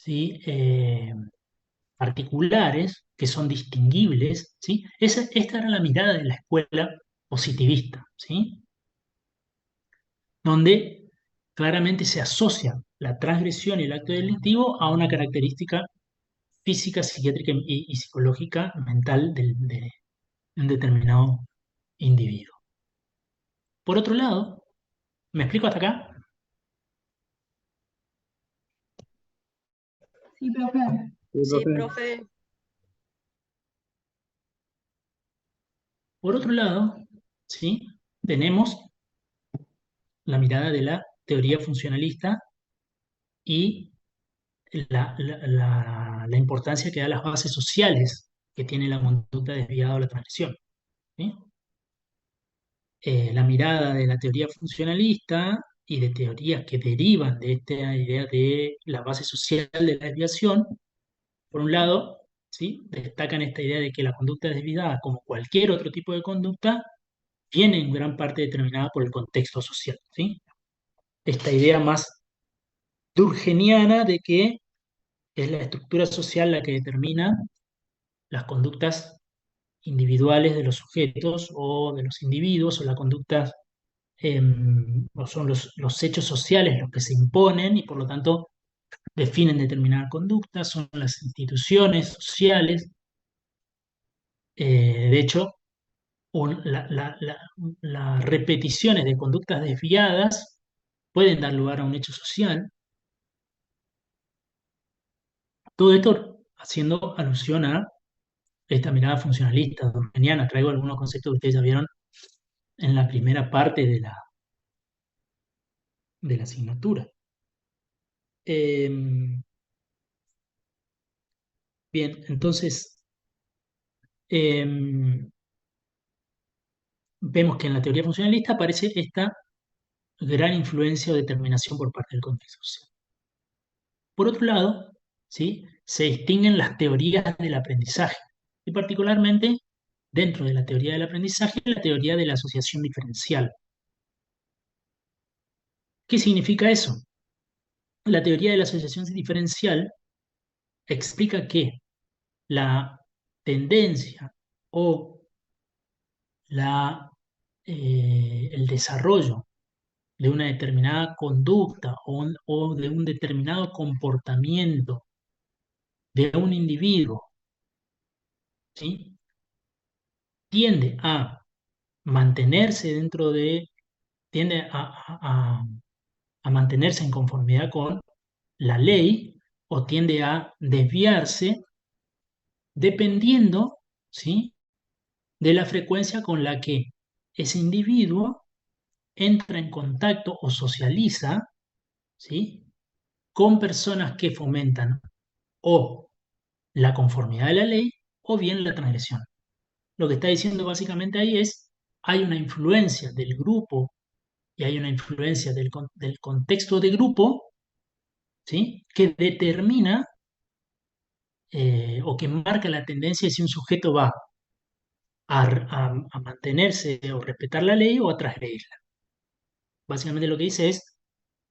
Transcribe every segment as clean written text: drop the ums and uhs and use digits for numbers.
¿sí? Particulares que son distinguibles, ¿sí? Esta era la mirada de la escuela positivista, ¿sí? Donde claramente se asocia la transgresión y el acto delictivo a una característica física, psiquiátrica y psicológica mental de un determinado individuo. Por otro lado, ¿me explico hasta acá? Sí, profe. Sí, Sí, profe. profe. Por otro lado, ¿sí? Tenemos la mirada de la teoría funcionalista y la importancia que da a las bases sociales que tiene la conducta desviada o la transgresión, ¿sí? La mirada de la teoría funcionalista y de teorías que derivan de esta idea de la base social de la desviación, por un lado, ¿sí? Destacan esta idea de que la conducta desviada, como cualquier otro tipo de conducta, viene en gran parte determinada por el contexto social, ¿sí? Esta idea más durkheimiana de que es la estructura social la que determina las conductas individuales de los sujetos o de los individuos o las conductas o son los hechos sociales los que se imponen y por lo tanto definen determinada conducta, son las instituciones sociales. De hecho, las repeticiones de conductas desviadas pueden dar lugar a un hecho social. Todo esto haciendo alusión a esta mirada funcionalista, durkheimiana. Traigo algunos conceptos que ustedes ya vieron en la primera parte de la asignatura. Eh, bien, entonces eh, vemos que en la teoría funcionalista aparece esta gran influencia o determinación por parte del contexto social. Por otro lado, ¿sí? Se distinguen las teorías del aprendizaje, y particularmente dentro de la teoría del aprendizaje, la teoría de la asociación diferencial. ¿Qué significa eso? La teoría de la asociación diferencial explica que la tendencia o el desarrollo de una determinada conducta o de un determinado comportamiento de un individuo, ¿sí? Tiende a mantenerse tiende a mantenerse en conformidad con la ley o tiende a desviarse dependiendo, ¿sí? De la frecuencia con la que ese individuo entra en contacto o socializa, ¿sí? Con personas que fomentan o la conformidad de la ley o bien la transgresión. Lo que está diciendo básicamente ahí es, hay una influencia del grupo y hay una influencia del contexto de grupo, ¿sí? Que determina o que marca la tendencia de si un sujeto va a mantenerse o respetar la ley o a transgredirla. Básicamente lo que dice es,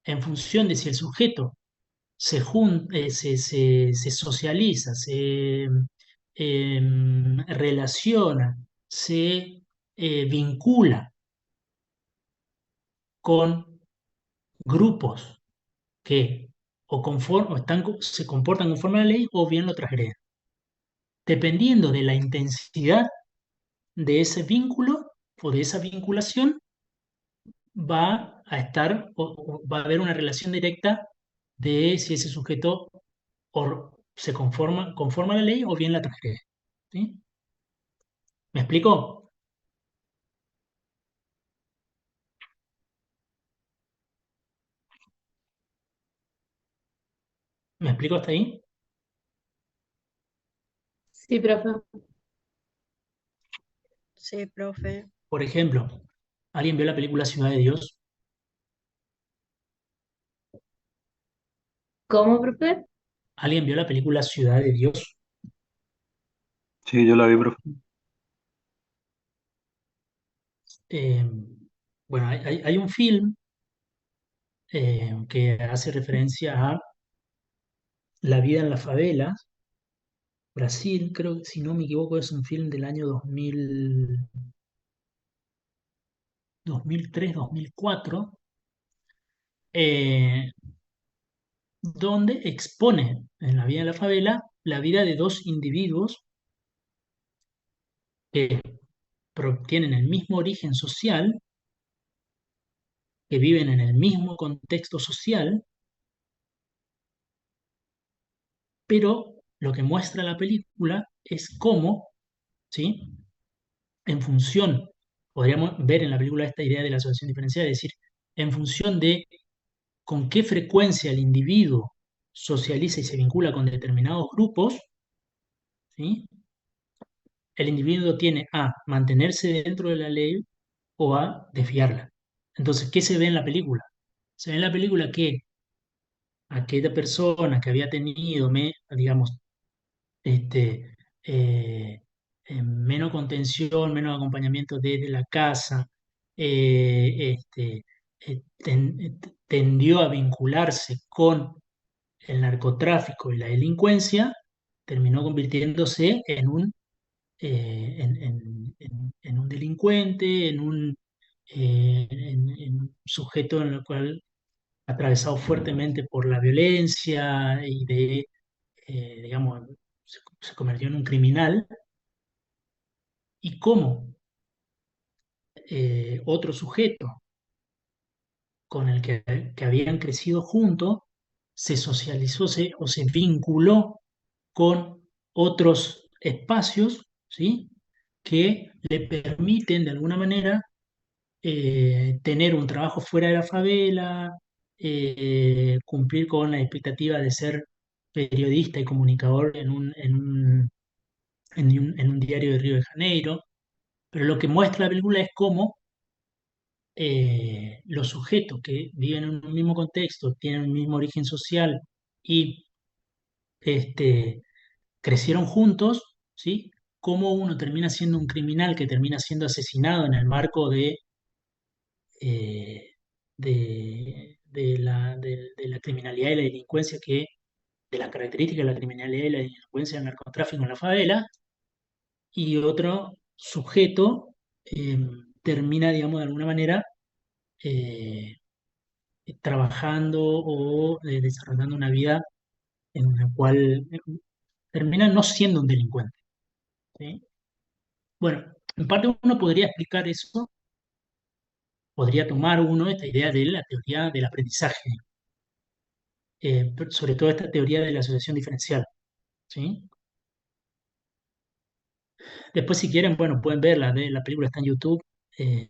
en función de si el sujeto se socializa, se relaciona, se vincula con grupos que se comportan conforme a la ley o bien lo transgreden. Dependiendo de la intensidad de ese vínculo o de esa vinculación, va a estar o va a haber una relación directa de si ese sujeto conforma a la ley o bien la transgrede. ¿Sí? ¿Me explico? ¿Me explico hasta ahí? Sí, profe. Sí, profe. Por ejemplo, ¿alguien vio la película Ciudad de Dios? ¿Cómo, profe? ¿Alguien vio la película Ciudad de Dios? Sí, yo la vi, profe. Eh, bueno, hay un film que hace referencia a La vida en las favelas, Brasil, creo que si no me equivoco es un film del año 2003, 2004, eh, donde expone en la vida de la favela la vida de dos individuos que tienen el mismo origen social, que viven en el mismo contexto social, pero lo que muestra la película es cómo, ¿sí? En función, podríamos ver en la película esta idea de la asociación diferencial, es decir, en función de con qué frecuencia el individuo socializa y se vincula con determinados grupos, ¿sí? El individuo tiene a mantenerse dentro de la ley o a desviarla. Entonces, ¿qué se ve en la película? Se ve en la película que aquella persona que había tenido, digamos, este, eh, menos contención, menos acompañamiento desde la casa, tendió a vincularse con el narcotráfico y la delincuencia, terminó convirtiéndose en un delincuente, en un sujeto en el cual atravesado fuertemente por la violencia digamos, se convirtió en un criminal, y cómo otro sujeto con el que habían crecido juntos se socializó o se vinculó con otros espacios, ¿sí? Que le permiten de alguna manera tener un trabajo fuera de la favela, cumplir con la expectativa de ser periodista y comunicador en un diario de Río de Janeiro. Pero lo que muestra la película es cómo los sujetos que viven en un mismo contexto, tienen un mismo origen social y este, crecieron juntos, ¿sí? Cómo uno termina siendo un criminal que termina siendo asesinado en el marco eh, de la criminalidad y la delincuencia de las características de la criminalidad y la delincuencia del narcotráfico en la favela, y otro sujeto eh, termina, digamos, de alguna manera eh, trabajando o desarrollando una vida en la cual termina no siendo un delincuente, ¿sí? Bueno, en parte uno podría explicar eso, podría tomar uno esta idea de la teoría del aprendizaje, sobre todo esta teoría de la asociación diferencial, ¿sí? Después, si quieren, bueno, pueden verla, la película está en YouTube. eh,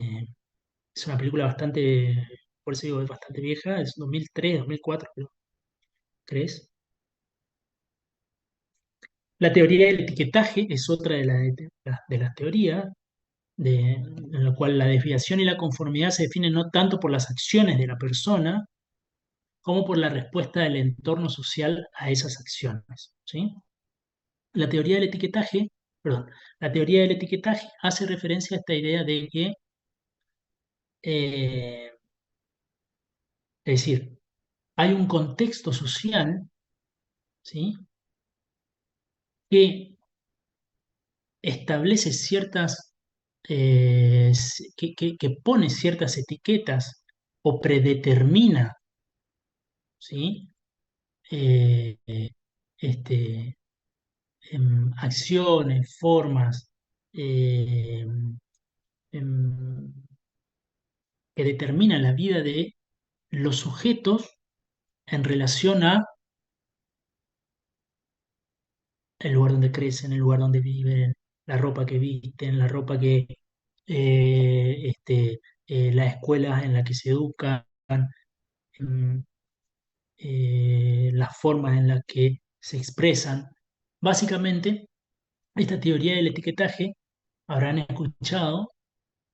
es una película bastante, por eso digo, es bastante vieja, es 2003, 2004, creo, ¿crees? La teoría del etiquetaje es otra de las teorías, en la cual la desviación y la conformidad se definen no tanto por las acciones de la persona, como por la respuesta del entorno social a esas acciones, ¿sí? La teoría del etiquetaje, perdón, la teoría del etiquetaje hace referencia a esta idea de que, eh, es decir, hay un contexto social, ¿sí? Que establece que pone ciertas etiquetas o predetermina, ¿sí? Eh, eh, este, acciones, formas eh, em, que determinan la vida de los sujetos en relación a el lugar donde crecen, el lugar donde viven, la ropa que visten, la ropa que, las escuelas en las que se educan, em, las formas en las que se expresan. Básicamente, esta teoría del etiquetaje habrán escuchado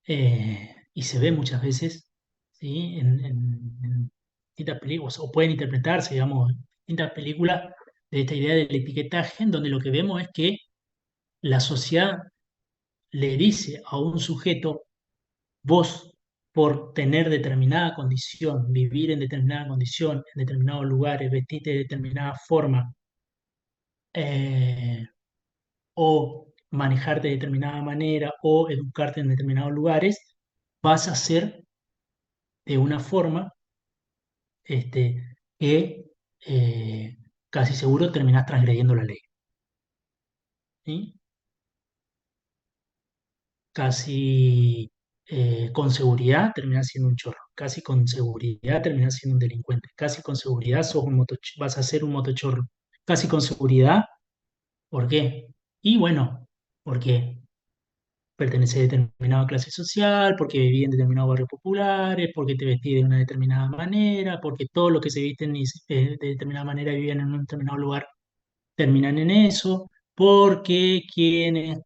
y se ve muchas veces, ¿sí? En distintas películas, o pueden interpretarse, digamos, en distintas películas de esta idea del etiquetaje, en donde lo que vemos es que la sociedad le dice a un sujeto: vos, por tener determinada condición, vivir en determinada condición, en determinados lugares, vestirte de determinada forma, eh, o manejarte de determinada manera o educarte en determinados lugares, vas a ser de una forma que casi seguro terminás transgrediendo la ley. ¿Sí? Casi con seguridad terminás siendo un chorro, casi con seguridad terminás siendo un delincuente, casi con seguridad vas a ser un motochorro, casi con seguridad. ¿Por qué? Y bueno, porque pertenece a determinada clase social, porque viví en determinados barrios populares, porque te vestí de una determinada manera, porque todos los que se visten de determinada manera vivían en un determinado lugar terminan en eso, porque quienes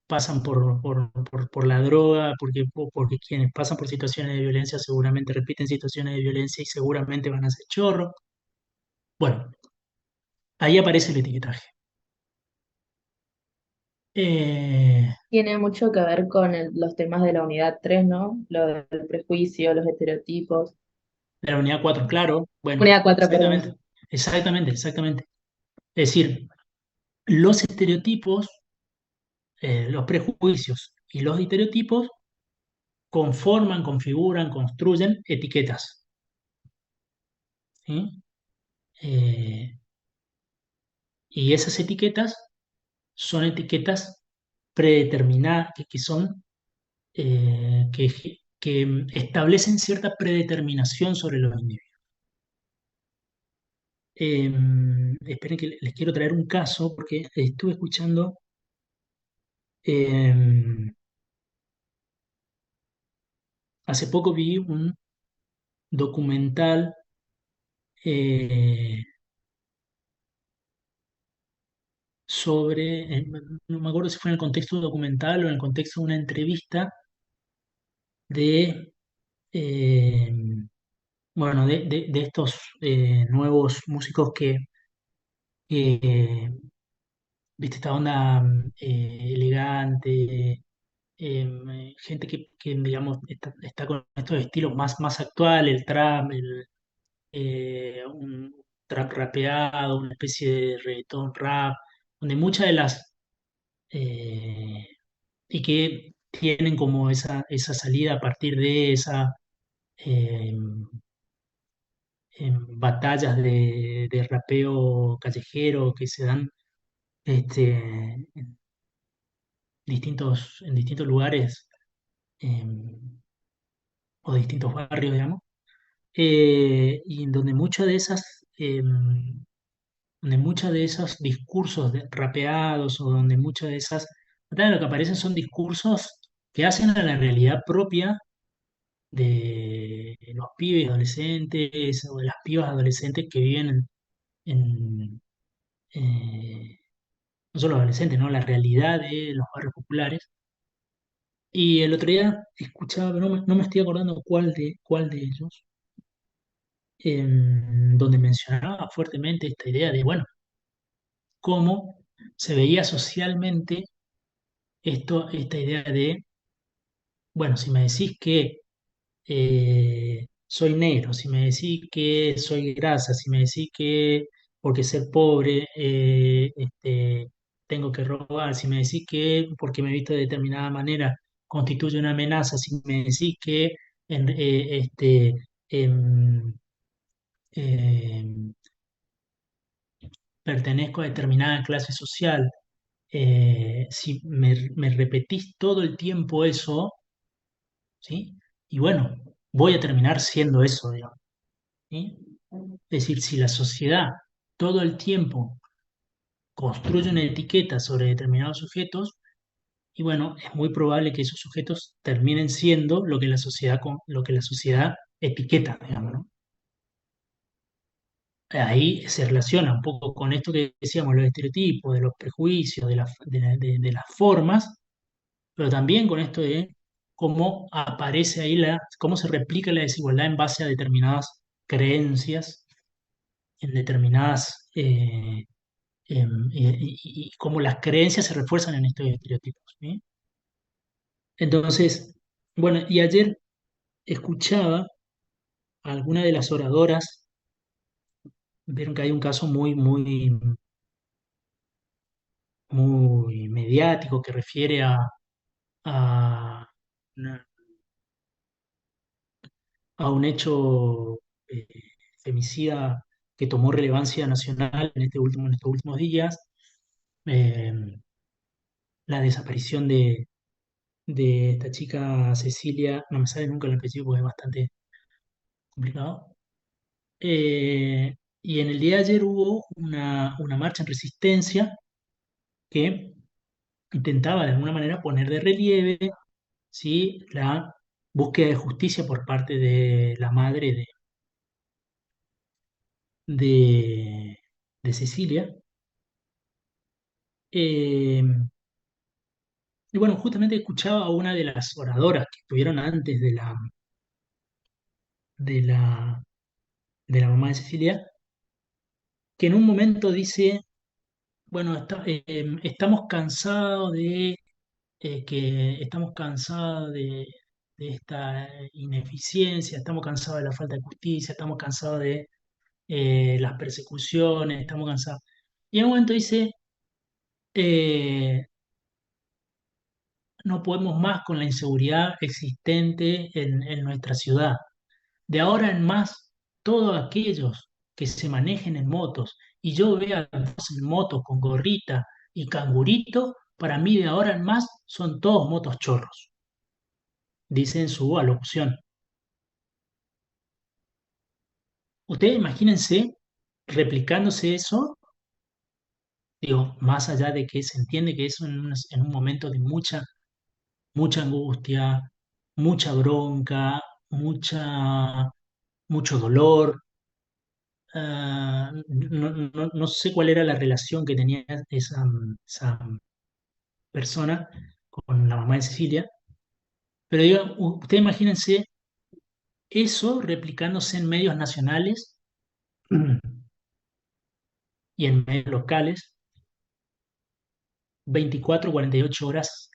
pasan por la droga, porque quienes pasan por situaciones de violencia seguramente repiten situaciones de violencia y seguramente van a ser chorros. Bueno, ahí aparece el etiquetaje. Eh, Tiene mucho que ver con los temas de la unidad 3, ¿no? Lo del prejuicio, los estereotipos. la unidad 4 claro, bueno, Unidad 4, perdón. exactamente, exactamente, exactamente. Es decir, los estereotipos, los prejuicios y los estereotipos conforman, configuran, construyen etiquetas. ¿Sí? Eh, y esas etiquetas son etiquetas predeterminadas, que son, que establecen cierta predeterminación sobre los individuos. Esperen que les quiero traer un caso, porque estuve escuchando, eh, hace poco vi un documental eh, sobre, no me acuerdo si fue en el contexto de un documental o en el contexto de una entrevista de, eh, bueno, de estos nuevos músicos que, viste, esta onda elegante, gente que, digamos, está con estos estilos más actuales, el trap, un trap rapeado, una especie de reggaetón rap, donde muchas de las eh, y que tienen como esa salida a partir de esa eh, batallas de rapeo callejero que se dan en distintos lugares eh, o distintos barrios, digamos, y en donde donde muchas de esos discursos rapeados o donde muchas de esas, lo que aparecen son discursos que hacen a la realidad propia de los pibes adolescentes o de las pibas adolescentes que viven en, no solo adolescentes, ¿no? La realidad de los barrios populares. Y el otro día escuchaba, pero no me estoy acordando cuál de ellos, donde mencionaba fuertemente esta idea de, bueno, cómo se veía socialmente esta idea de, bueno, si me decís que soy negro, si me decís que soy grasa, si me decís que porque ser pobre tengo que robar, si me decís que porque me he visto de determinada manera constituye una amenaza, si me decís que en- eh, este, em, em, pertenezco a determinada clase social, si me repetís todo el tiempo eso, ¿sí? Y bueno, voy a terminar siendo eso, digamos. ¿Sí? Es decir, si la sociedad todo el tiempo construye una etiqueta sobre determinados sujetos, y bueno, es muy probable que esos sujetos terminen siendo lo que la sociedad etiqueta, digamos, ¿no? Ahí se relaciona un poco con esto que decíamos, los estereotipos, de los prejuicios, de las formas, pero también con esto de cómo aparece ahí cómo se replica la desigualdad en base a determinadas creencias, en determinadas y cómo las creencias se refuerzan en estos estereotipos. ¿Sí? Entonces, bueno, y ayer escuchaba a alguna de las oradoras vieron que hay un caso muy mediático que refiere a, una- a un hecho eh, femicida que tomó relevancia nacional en estos últimos días, eh, la desaparición de esta chica Cecilia, no me sale nunca el apellido porque es bastante complicado. Y en el día de ayer hubo una marcha en resistencia que intentaba de alguna manera poner de relieve, ¿sí?, la búsqueda de justicia por parte de la madre de, de Cecilia. Eh, y bueno, justamente escuchaba a una de las oradoras que estuvieron antes de la, de la mamá de Cecilia, que en un momento dice, bueno, estamos cansados estamos cansados de esta ineficiencia, estamos cansados de la falta de justicia, estamos cansados de las persecuciones, estamos cansados. Y en un momento dice, eh, no podemos más con la inseguridad existente en nuestra ciudad. De ahora en más, todos aquellos que se manejen en motos y yo vea a dos en motos con gorrita y cangurito, para mí de ahora en más son todos motos chorros, dice en su alocución. Ustedes imagínense replicándose eso, digo, más allá de que se entiende que es en un momento de mucha angustia, mucha bronca, mucho dolor. No sé cuál era la relación que tenía esa persona con la mamá de Cecilia, pero digo, ustedes imagínense eso replicándose en medios nacionales y en medios locales, 24 48 horas,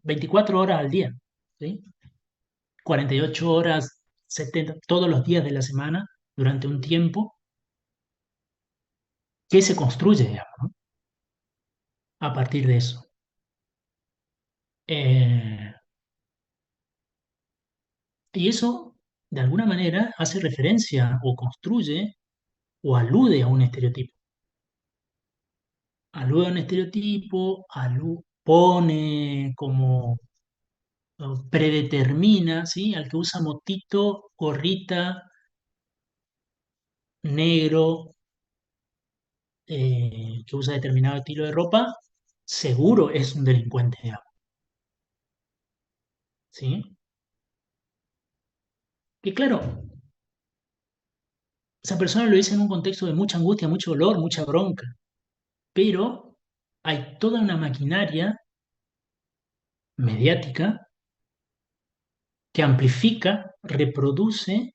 24 horas al día, ¿sí? 48 horas, 70, todos los días de la semana, durante un tiempo, que se construye, digamos, ¿no? A partir de eso. Eh, y eso, de alguna manera, hace referencia o construye o alude a un estereotipo. Alude a un estereotipo, pone como predetermina, ¿sí?, al que usa motito, gorrita, negro, que usa determinado estilo de ropa, seguro es un delincuente, digamos, ¿sí? Que claro, esa persona lo dice en un contexto de mucha angustia, mucho dolor, mucha bronca, pero hay toda una maquinaria mediática que amplifica, reproduce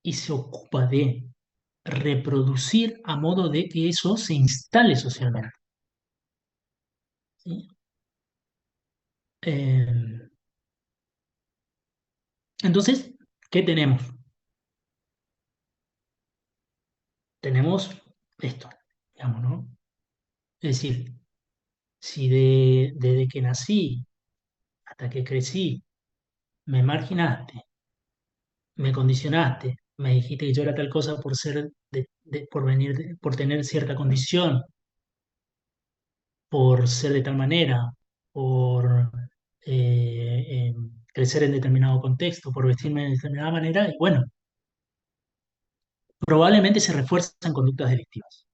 y se ocupa de reproducir a modo de que eso se instale socialmente, ¿sí? Eh, entonces, ¿qué tenemos? Tenemos esto, digamos, ¿no? Es decir, si desde que nací hasta que crecí me marginaste, me condicionaste, me dijiste que yo era tal cosa por ser por venir por tener cierta condición, por ser de tal manera, por crecer en determinado contexto, por vestirme de determinada manera, y bueno, probablemente se refuerzan conductas delictivas.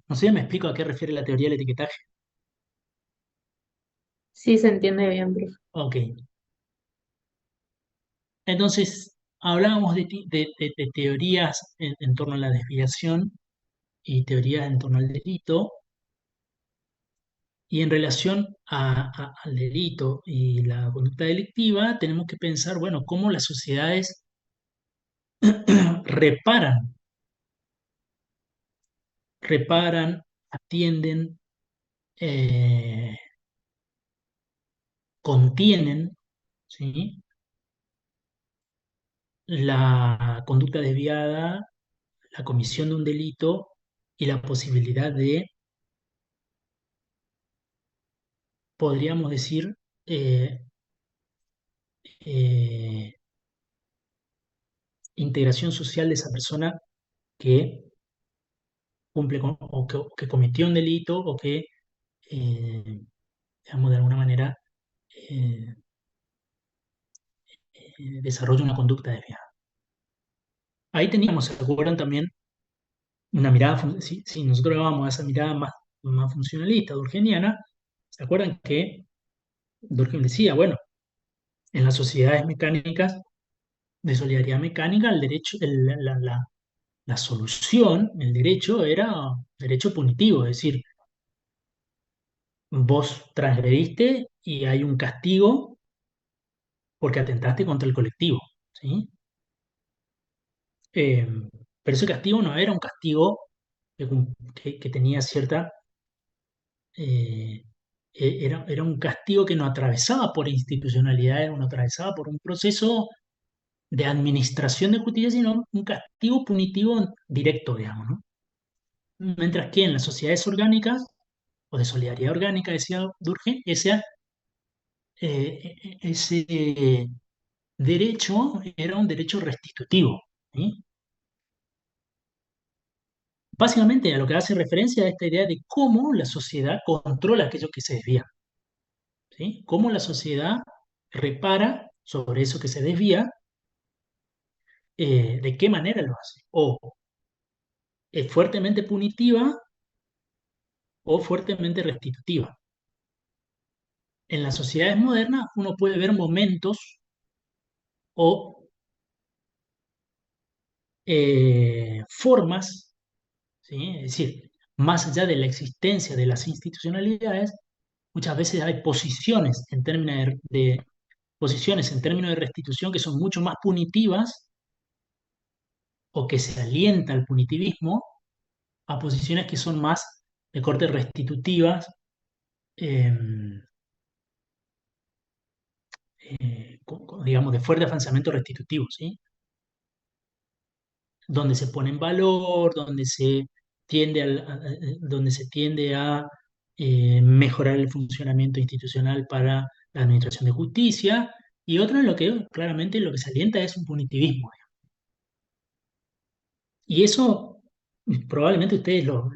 No sé, me explico a qué refiere la teoría del etiquetaje. Sí, se entiende bien, profe. Ok, entonces hablábamos de teorías en torno a la desviación y teorías en torno al delito, y en relación al delito y la conducta delictiva, tenemos que pensar, bueno, cómo las sociedades reparan, atienden, eh, contienen, ¿sí?, la conducta desviada, la comisión de un delito y la posibilidad de, podríamos decir, eh, eh, integración social de esa persona que cumple con, o que cometió un delito o que, eh, digamos, de alguna manera eh, desarrolla una conducta desviada. Ahí teníamos, ¿se acuerdan también? Una mirada, si nosotros vamos a esa mirada más funcionalista, durkheimiana, ¿se acuerdan que Durkheim decía, bueno, en las sociedades mecánicas de solidaridad mecánica, el derecho, la solución, el derecho era derecho punitivo, es decir, vos transgrediste y hay un castigo porque atentaste contra el colectivo, ¿sí? Eh, pero ese castigo no era un castigo que tenía cierta... era un castigo que no atravesaba por institucionalidad, no atravesaba por un proceso de administración de justicia, sino un castigo punitivo directo, digamos, ¿no? Mientras que en las sociedades orgánicas, o de solidaridad orgánica, decía Durkheim, ese derecho era un derecho restitutivo, ¿sí? Básicamente a lo que hace referencia a esta idea de cómo la sociedad controla aquello que se desvía, ¿sí? Cómo la sociedad repara sobre eso que se desvía, de qué manera lo hace. O es fuertemente punitiva o fuertemente restitutiva. En las sociedades modernas uno puede ver momentos o formas, ¿sí? Es decir, más allá de la existencia de las institucionalidades, muchas veces hay posiciones en términos posiciones en términos de restitución que son mucho más punitivas o que se alienta el punitivismo a posiciones que son más de corte restitutivas, eh, digamos, de fuerte avanzamiento restitutivo, ¿sí? Donde se pone en valor, donde se tiende a mejorar el funcionamiento institucional para la administración de justicia, y otro en lo que claramente lo que se alienta es un punitivismo. Y eso probablemente ustedes lo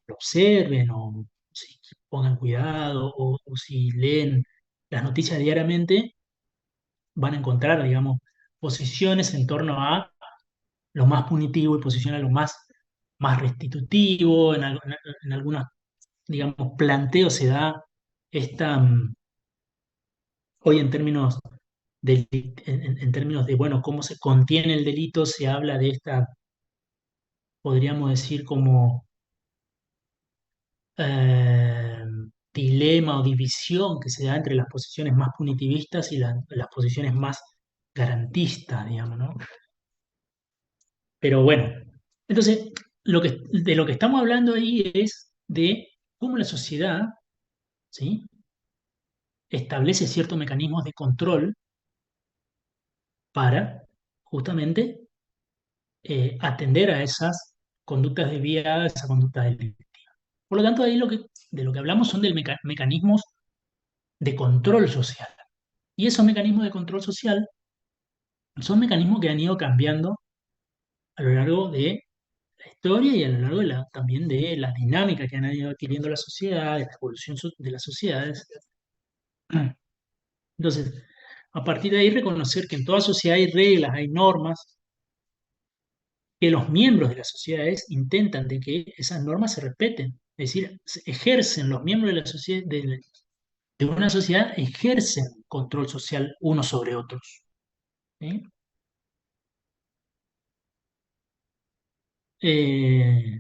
observen o si pongan cuidado o si leen las noticias diariamente, van a encontrar, digamos, posiciones en torno a lo más punitivo y posiciones a lo más restitutivo. En algunos, digamos, planteos se da esta, hoy en términos en términos de, bueno, cómo se contiene el delito, se habla de esta, podríamos decir, como eh, dilema o división que se da entre las posiciones más punitivistas y las posiciones más garantistas, digamos, ¿no? Pero bueno, entonces, de lo que estamos hablando ahí es de cómo la sociedad, ¿sí? Establece ciertos mecanismos de control para justamente atender a esas conductas desviadas, esas conductas delictivas. Por lo tanto, ahí de lo que hablamos son de mecanismos de control social. Y esos mecanismos de control social son mecanismos que han ido cambiando a lo largo de la historia y a lo largo también de la dinámica que han ido adquiriendo las sociedades, la evolución de las sociedades. Entonces, a partir de ahí reconocer que en toda sociedad hay reglas, hay normas, que los miembros de las sociedades intentan de que esas normas se respeten. Es decir, ejercen los miembros de la sociedad, de una sociedad, ejercen control social unos sobre otros. ¿Sí? Eh,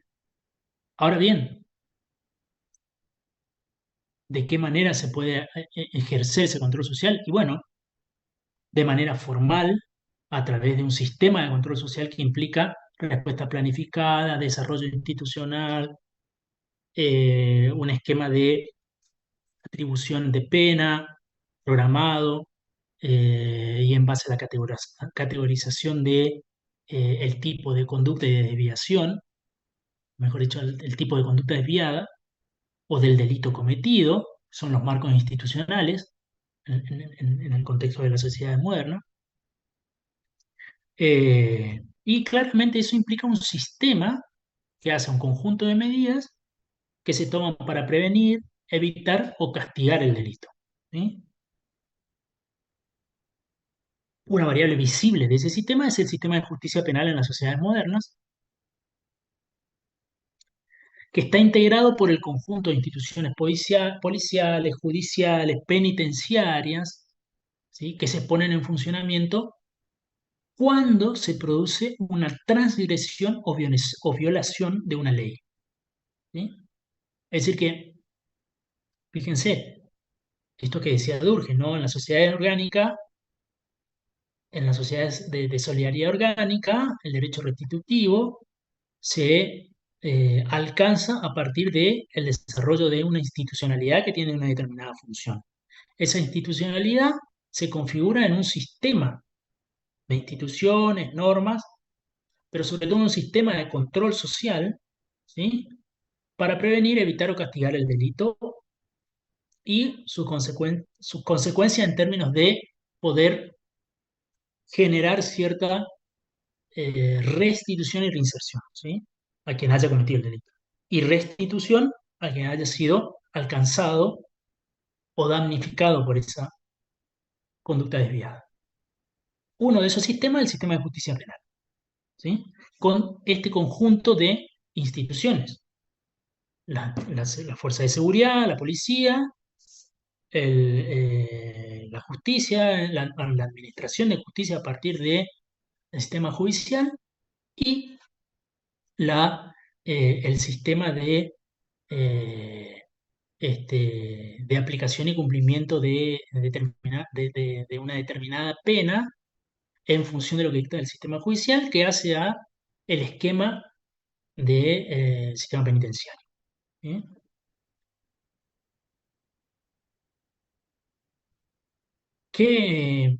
ahora bien, ¿de qué manera se puede ejercer ese control social? Y bueno, de manera formal, a través de un sistema de control social que implica respuesta planificada, desarrollo institucional, un esquema de atribución de pena programado, y en base a la categorización de el tipo de conducta y de desviación, mejor dicho, el tipo de conducta desviada o del delito cometido, son los marcos institucionales en el contexto de la sociedad moderna. Y claramente eso implica un sistema que hace un conjunto de medidas que se toman para prevenir, evitar o castigar el delito. ¿Sí? Una variable visible de ese sistema es el sistema de justicia penal en las sociedades modernas, que está integrado por el conjunto de instituciones policiales, judiciales, penitenciarias, ¿sí? Que se ponen en funcionamiento cuando se produce una transgresión o violación de una ley. ¿Sí? Es decir que, fíjense, esto que decía Durkheim, ¿no? En la sociedad orgánica, en las sociedades de solidaridad orgánica, el derecho restitutivo se alcanza a partir del desarrollo de una institucionalidad que tiene una determinada función. Esa institucionalidad se configura en un sistema de instituciones, normas, pero sobre todo un sistema de control social, ¿sí? Para prevenir, evitar o castigar el delito y su consecuencia en términos de poder generar cierta restitución y reinserción, ¿sí? A quien haya cometido el delito. Y restitución a quien haya sido alcanzado o damnificado por esa conducta desviada. Uno de esos sistemas es el sistema de justicia penal, ¿sí? Con este conjunto de instituciones. La fuerza de seguridad, la policía, la justicia, la administración de justicia a partir del sistema judicial y el sistema eh, de aplicación y cumplimiento de una determinada pena en función de lo que dicta el sistema judicial, que hace a el esquema del sistema penitenciario. ¿Sí? Que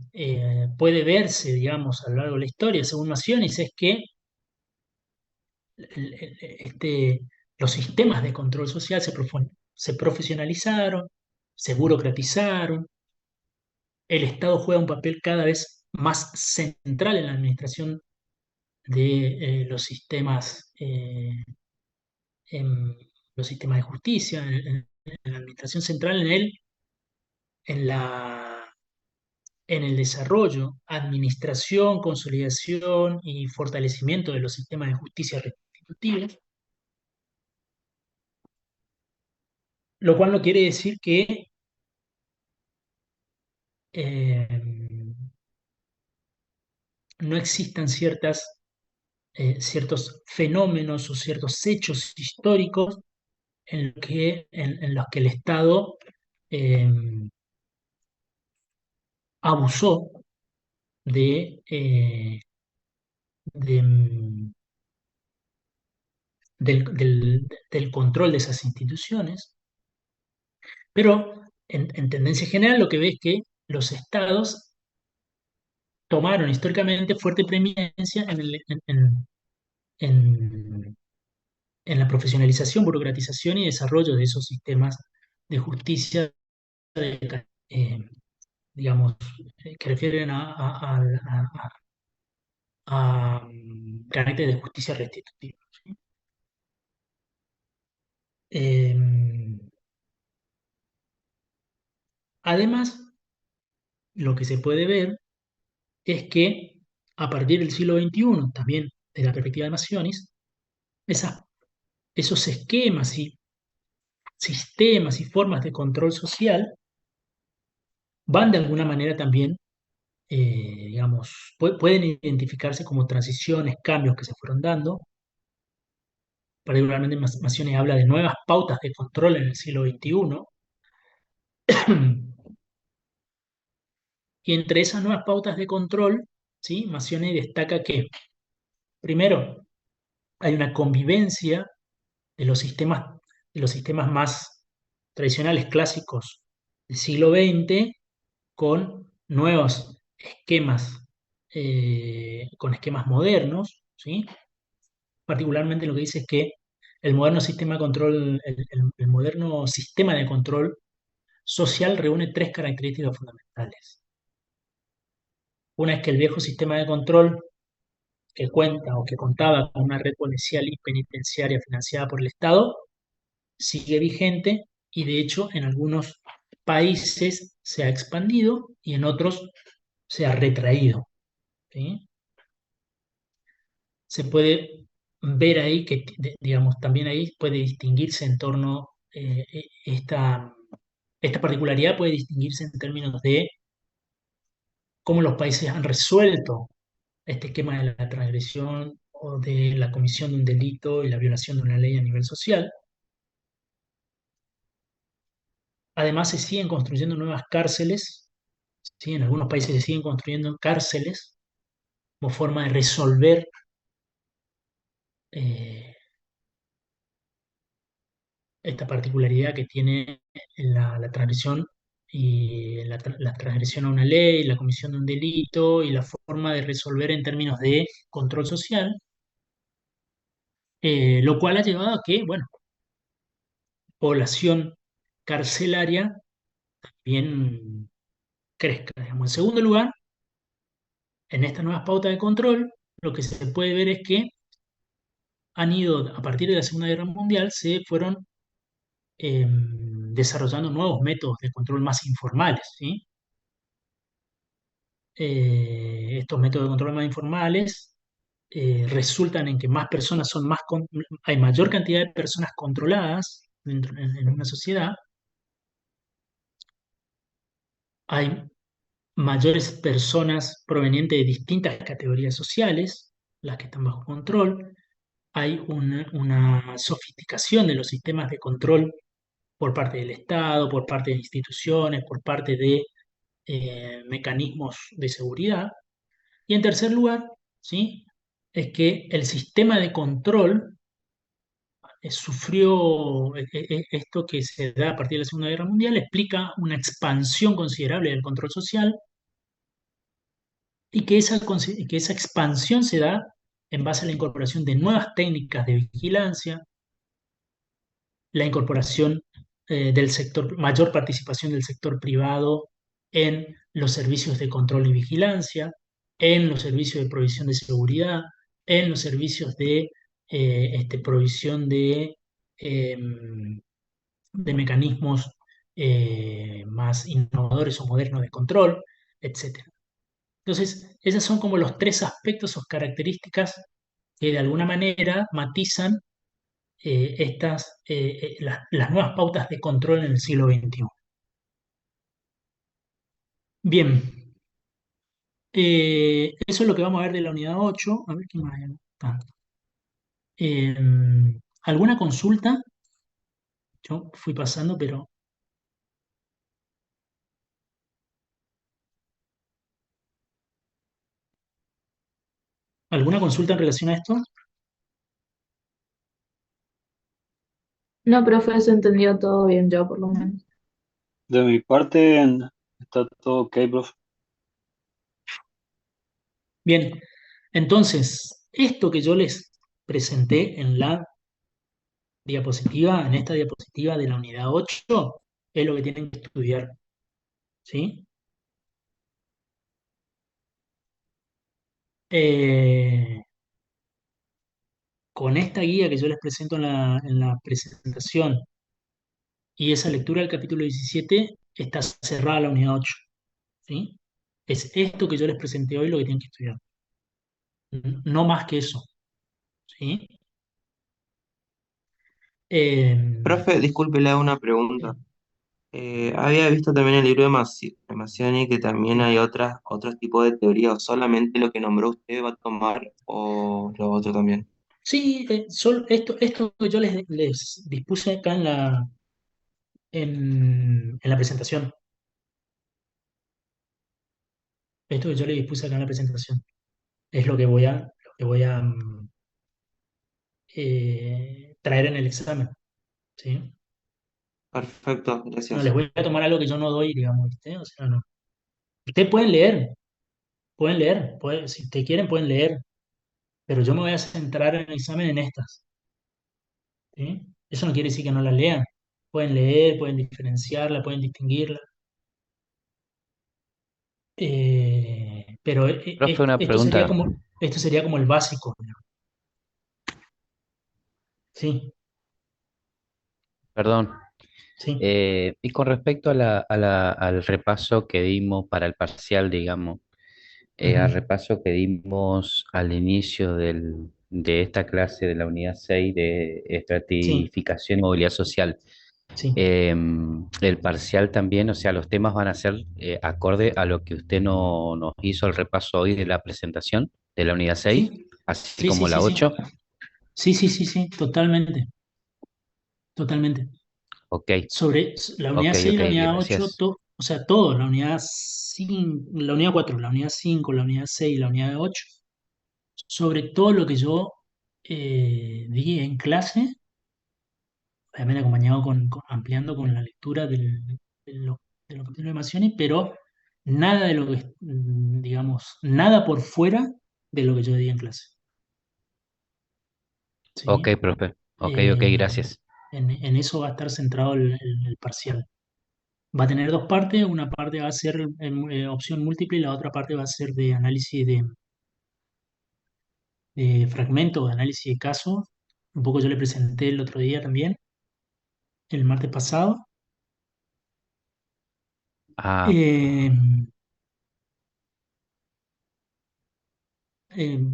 puede verse, digamos, a lo largo de la historia, según Macionis, es que el- el- este, los sistemas de control social se profesionalizaron, se burocratizaron, el Estado juega un papel cada vez más central en la administración de en los sistemas de justicia, en la administración central en la, en el desarrollo, administración, consolidación y fortalecimiento de los sistemas de justicia restitutivos, lo cual no quiere decir que eh, no existan ciertos fenómenos o ciertos hechos históricos en los que el Estado eh, abusó de, de, mm, del control de esas instituciones, pero en tendencia general lo que ve es que los estados tomaron históricamente fuerte preeminencia en- en la profesionalización, burocratización y desarrollo de esos sistemas de justicia, eh, digamos, que refieren carácter de justicia restitutiva. ¿Sí? Eh, Además, lo que se puede ver es que a partir del siglo XXI, también de la perspectiva de Macionis, esos esquemas y sistemas y formas de control social van de alguna manera también, digamos, pueden identificarse como transiciones, cambios que se fueron dando. Particularmente Macionis habla de nuevas pautas de control en el siglo XXI. Y entre esas nuevas pautas de control, ¿sí? Macionis destaca que, primero, hay una convivencia de de los sistemas más tradicionales, clásicos del siglo XX, con nuevos esquemas con esquemas modernos, ¿sí? Particularmente lo que dice es que el moderno sistema de control, el moderno sistema de control social reúne tres características fundamentales. Una es que el viejo sistema de control que cuenta o que contaba con una red policial y penitenciaria financiada por el Estado sigue vigente y de hecho en algunos países se ha expandido y en otros se ha retraído, ¿sí? Se puede ver ahí que, digamos, también ahí puede distinguirse en torno, esta particularidad puede distinguirse en términos de cómo los países han resuelto este esquema de la transgresión o de la comisión de un delito y la violación de una ley a nivel social. Además, se siguen construyendo nuevas cárceles, ¿sí? En algunos países se siguen construyendo cárceles como forma de resolver eh, esta particularidad que tiene la transgresión y la transgresión a una ley, la comisión de un delito y la forma de resolver en términos de control social, lo cual ha llevado a que, bueno, población carcelaria bien crezca, digamos. En segundo lugar, en estas nuevas pautas de control, lo que se puede ver es que han ido, a partir de la Segunda Guerra Mundial, se fueron desarrollando nuevos métodos de control más informales, ¿sí? Estos métodos de control más informales resultan en que más personas son hay mayor cantidad de personas controladas en una sociedad, hay mayores personas provenientes de distintas categorías sociales, las que están bajo control, hay una sofisticación de los sistemas de control por parte del Estado, por parte de instituciones, por parte de mecanismos de seguridad. Y en tercer lugar, ¿sí? Es que el sistema de control sufrió esto que se da a partir de la Segunda Guerra Mundial, explica una expansión considerable del control social y que esa expansión se da en base a la incorporación de nuevas técnicas de vigilancia, la incorporación del sector, mayor participación del sector privado en los servicios de control y vigilancia, en los servicios de provisión de seguridad, en los servicios de provisión eh, de mecanismos más innovadores o modernos de control, etcétera. Entonces, esos son como los tres aspectos o características que de alguna manera matizan las nuevas pautas de control en el siglo XXI. Bien, eso es lo que vamos a ver de la unidad 8. A ver qué más hay. Ah, eh, ¿Alguna consulta? Yo fui pasando, pero ¿alguna consulta en relación a esto? No, profe, se entendió todo bien, yo por lo menos. De mi parte, está todo ok, profe. Bien, entonces, esto que yo les presenté en la diapositiva, en esta diapositiva de la unidad 8, es lo que tienen que estudiar, ¿sí? Eh, con esta guía que yo les presento en la presentación y esa lectura del capítulo 17, está cerrada la unidad 8, ¿sí? Es esto que yo les presenté hoy lo que tienen que estudiar, no más que eso, ¿sí? Eh, Profe, disculpe, le hago una pregunta. Había visto también el libro de Macioni que también hay otros tipos de teoría, o solamente lo que nombró usted va a tomar, o lo otro también. sí, esto que yo les dispuse acá en la presentación, esto que yo les dispuse acá en la presentación, es lo que voy a traer en el examen, ¿sí? Perfecto, No les gracias. voy a tomar algo que yo no doy, digamos, ¿viste? O sea, no. Ustedes pueden leer, si ustedes quieren pueden leer, pero yo me voy a centrar en el examen en estas, ¿sí? Eso no quiere decir que no las lean. Pueden leer, pueden diferenciarla, pueden distinguirla. Pero Profe, una pregunta, esto sería como el básico, ¿no? Sí, perdón. sí, Y con respecto a al repaso que dimos para el parcial, digamos, al ujú, repaso que dimos al inicio de esta clase de la unidad 6 de sí, estratificación y movilidad social, sí, el parcial también, o sea, los temas van a ser acorde a lo que usted nos hizo el repaso hoy de la presentación de la unidad 6, sí, así sí, sí, como sí, la sí, 8. sí, sí, sí, sí, totalmente, totalmente. Ok, Sobre la unidad ok, 6 y ok, la unidad 8 gracias. o sea, todo, la unidad 5 la unidad 4 la unidad 5 la unidad 6 y la unidad 8 sobre todo lo que yo di en clase, obviamente acompañado ampliando con la lectura de los capítulos de Mazzoni, pero nada de lo que, digamos, nada por fuera de lo que yo di en clase, Ok, ¿sí? profe. Ok, ok, Eh, gracias. en eso va a estar centrado el parcial. Va a tener dos partes, una parte va a ser opción múltiple y la otra parte va a ser de análisis de fragmentos, de análisis de casos. Un poco yo le presenté el otro día también, el martes pasado. Ah, Eh,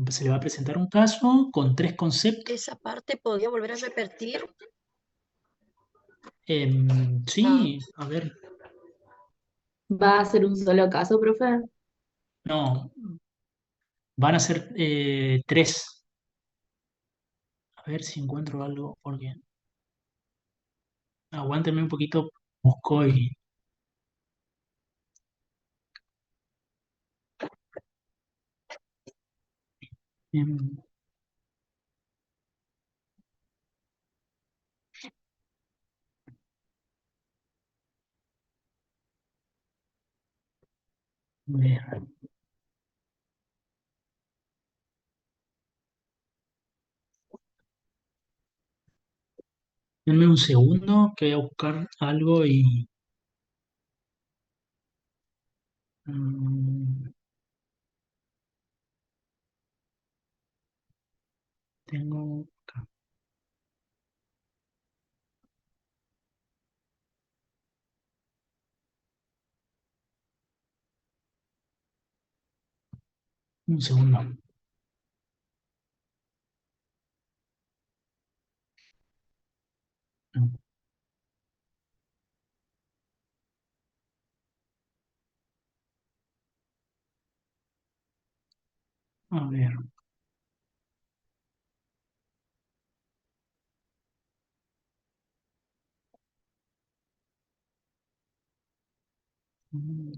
Se le va a presentar un caso con tres conceptos. Esa parte podría volver a repetir. Sí, a ver, ¿Va a ser un solo caso, profe? no, van a ser tres. A ver si encuentro algo, porque aguántenme un poquito, busco y... em, a ver, denme un segundo que voy a buscar algo y... mm, tengo acá. Un segundo. A ver. mm,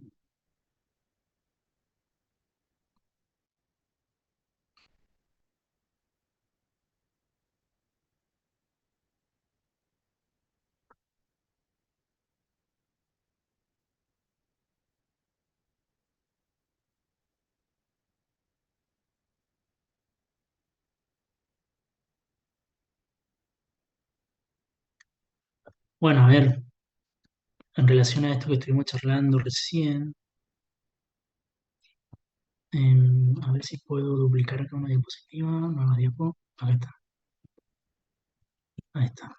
Bueno, a ver, en relación a esto que estuvimos charlando recién, a ver si puedo duplicar acá una diapositiva, nueva diapo. Acá está, ahí está.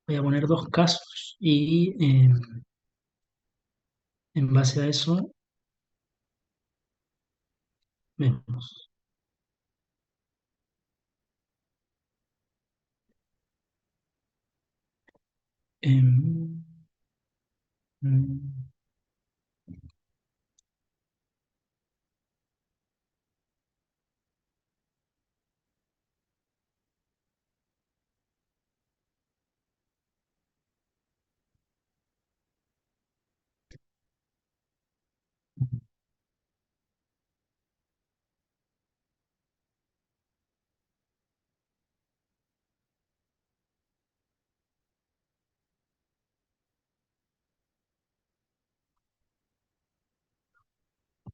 Voy a poner dos casos y en base a eso vemos. Em, mm,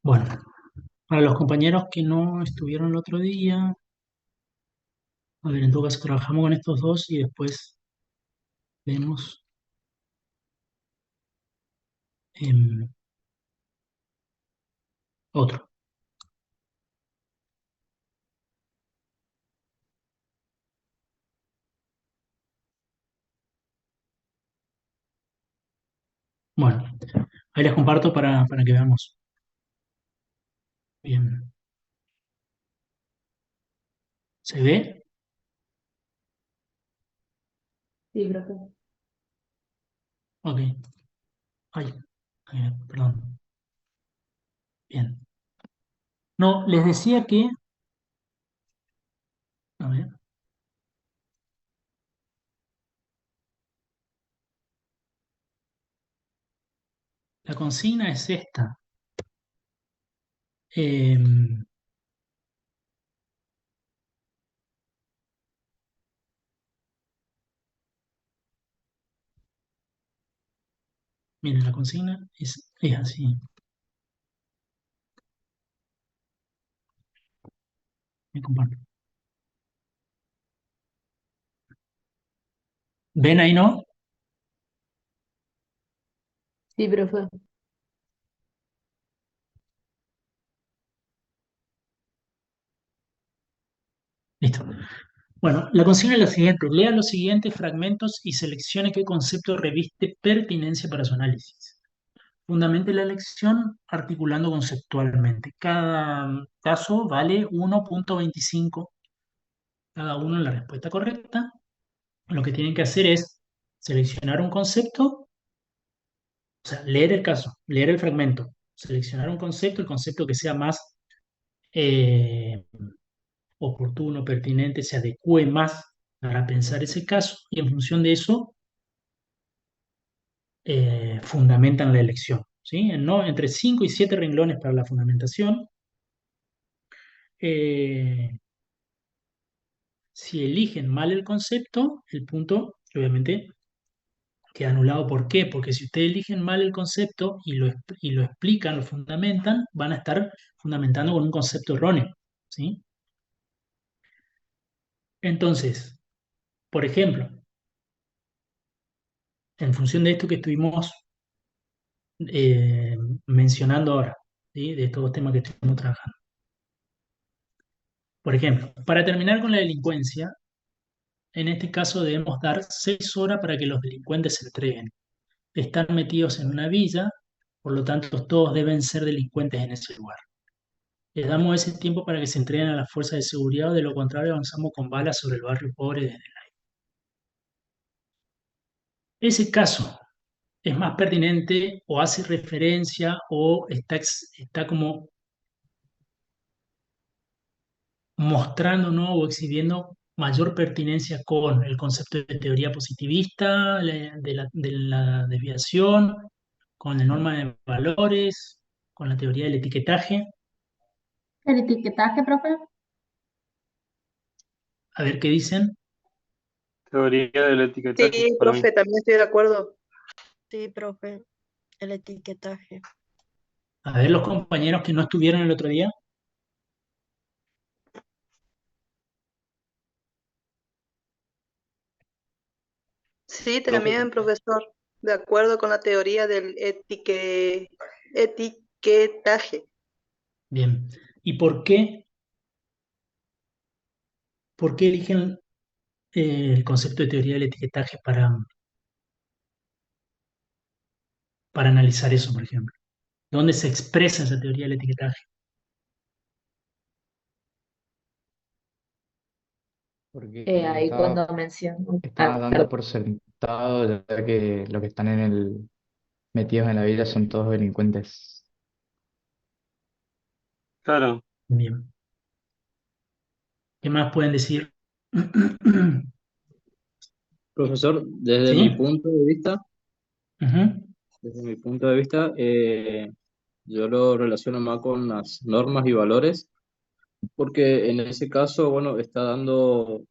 Bueno, para los compañeros que no estuvieron el otro día, a ver, en todo caso trabajamos con estos dos y después vemos otro. Bueno, ahí les comparto para que veamos. Bien, ¿se ve? Sí, profe. Ok. Ay, perdón. Bien. No, les decía que, a ver, la consigna es esta. Em, Miren, la consigna es así. Me comparto. ¿Ven ahí, no? Sí, profe. Listo. Bueno, la consigna es la siguiente. Lea los siguientes fragmentos y seleccione qué concepto reviste pertinencia para su análisis. Fundamente la elección articulando conceptualmente. Cada caso vale 1,25 cada uno en la respuesta correcta. Lo que tienen que hacer es seleccionar un concepto, o sea, leer el caso, leer el fragmento, seleccionar un concepto, el concepto que sea más eh, oportuno, pertinente, se adecue más para pensar ese caso y en función de eso fundamentan la elección. ¿Sí? ¿No? Entre 5 y 7 renglones para la fundamentación. Eh, si eligen mal el concepto, el punto obviamente queda anulado. ¿Por qué? Porque si ustedes eligen mal el concepto y lo explican, lo fundamentan, van a estar fundamentando con un concepto erróneo. ¿Sí? Entonces, por ejemplo, en función de esto que estuvimos eh, mencionando ahora, ¿sí? De estos temas que estuvimos trabajando. Por ejemplo, para terminar con la delincuencia, en este caso debemos dar 6 horas para que los delincuentes se entreguen. Están metidos en una villa, por lo tanto todos deben ser delincuentes en ese lugar. Les damos ese tiempo para que se entreguen a las fuerzas de seguridad, o de lo contrario avanzamos con balas sobre el barrio pobre desde el aire. Ese caso es más pertinente o hace referencia o está como mostrando, ¿no? O exhibiendo mayor pertinencia con el concepto de teoría positivista, de la desviación, con la norma de valores, con la teoría del etiquetaje. ¿El etiquetaje, profe? A ver qué dicen. Teoría del etiquetaje Sí, para mí. profe, también estoy de acuerdo. Sí, profe, el etiquetaje. A ver los compañeros que no estuvieron el otro día. Sí, también, profesor, de acuerdo con la teoría del etiquetaje. Bien. ¿Y por qué eligen el concepto de teoría del etiquetaje para analizar eso, por ejemplo? ¿Dónde se expresa esa teoría del etiquetaje? Porque Ahí cuando menciono. estaba dando Perdón. por sentado ya que los que están metidos en la vida son todos delincuentes. Claro, Bien. ¿Qué más pueden decir? Profesor, ¿Sí? Ujú. desde mi punto de vista, yo lo relaciono más con las normas y valores, porque en ese caso, bueno, está dando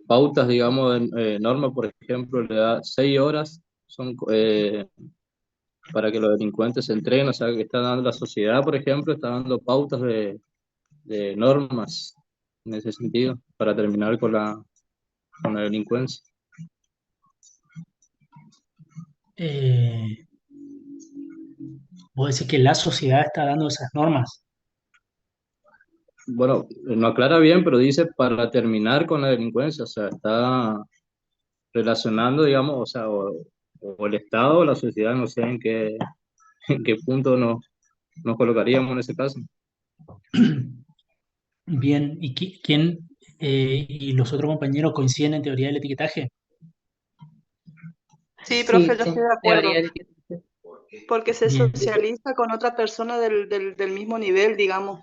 pautas, digamos, norma, por ejemplo, le da 6 horas, son para que los delincuentes se entreguen, o sea, que está dando la sociedad, por ejemplo, está dando pautas de normas en ese sentido, para terminar con la delincuencia. Eh, Vos decís que la sociedad está dando esas normas. Bueno, no aclara bien, pero dice para terminar con la delincuencia, o sea, está relacionando, digamos, o sea, o el Estado o la sociedad, no sé en qué punto nos colocaríamos en ese caso. Bien, ¿y quién y los otros compañeros coinciden en teoría del etiquetaje? Sí, Sí, profe, yo estoy de teoría acuerdo, del etiquetaje. porque se Bien, socializa con otra persona del mismo nivel, digamos.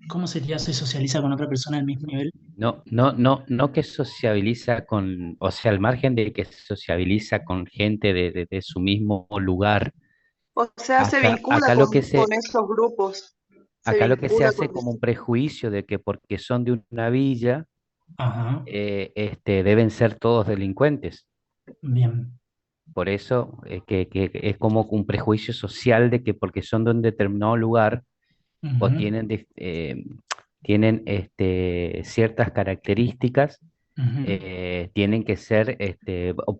¿cómo sería se socializa con otra persona del mismo nivel? No que sociabiliza con, o sea, al margen de que sociabiliza con gente de su mismo lugar, O sea, se vincula acá lo que con esos grupos, se acá lo que se vincula hace con como eso. un prejuicio de que porque son de una villa, Ajá, deben ser todos delincuentes. bien. Por eso que es como un prejuicio social de que porque son de un determinado lugar o Ujú, tienen ciertas características, ujú, tienen que ser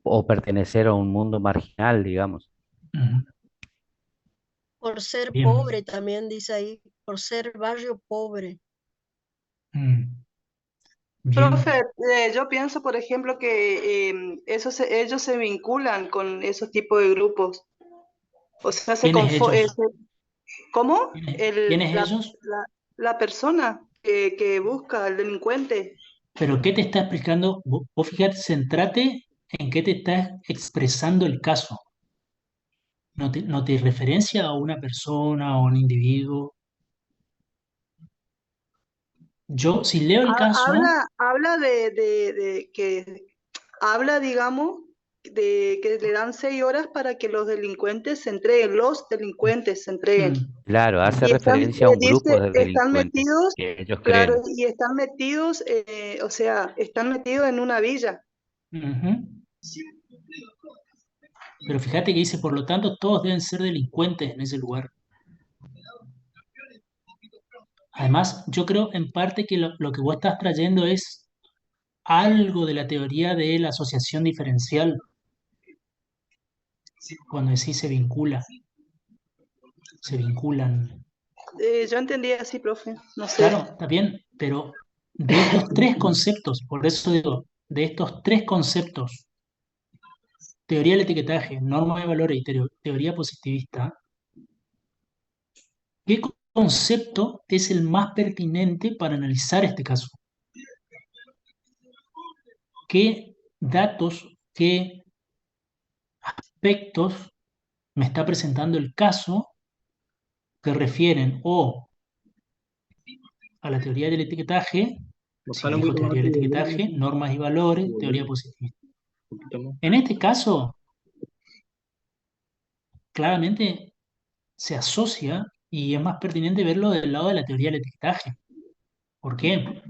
o pertenecer a un mundo marginal, digamos. ujú, Por ser bien. pobre, también dice ahí, por ser barrio pobre. Mm, Profe, bien. yo pienso, por ejemplo, que ellos se vinculan con esos tipos de grupos. O sea, ¿Quiénes ellos? ¿cómo? ¿Quiénes ellos? La persona que busca al delincuente. Pero ¿qué te está explicando? Vos fíjate, centrate en qué te está expresando el caso. No te referencia a una persona o un individuo. Yo, si leo el caso, Habla de que habla, digamos, de que le dan 6 horas para que los delincuentes se entreguen. Claro, hace Y están, referencia a un grupo dice, de están delincuentes metidos, que ellos claro, creen. y están metidos, o sea, están metidos en una villa. ujú, pero fíjate que dice, por lo tanto, todos deben ser delincuentes en ese lugar. Además, yo creo en parte que lo que vos estás trayendo es algo de la teoría de la asociación diferencial, cuando decís se vinculan. Yo entendí así, profe, no sé. Claro, está bien, pero de estos tres conceptos, por eso digo, de estos tres conceptos, teoría del etiquetaje, norma de valores y teoría positivista, ¿qué concepto es el más pertinente para analizar este caso? ¿Qué datos, qué aspectos me está presentando el caso que refieren o a la teoría del etiquetaje, si Bajar un elijo poquito más teoría tu del volumen, etiquetaje, normas y valores, tu teoría volumen, positivista? un poquito más. En este caso, claramente se asocia y es más pertinente verlo del lado de la teoría del etiquetaje. ¿Por qué?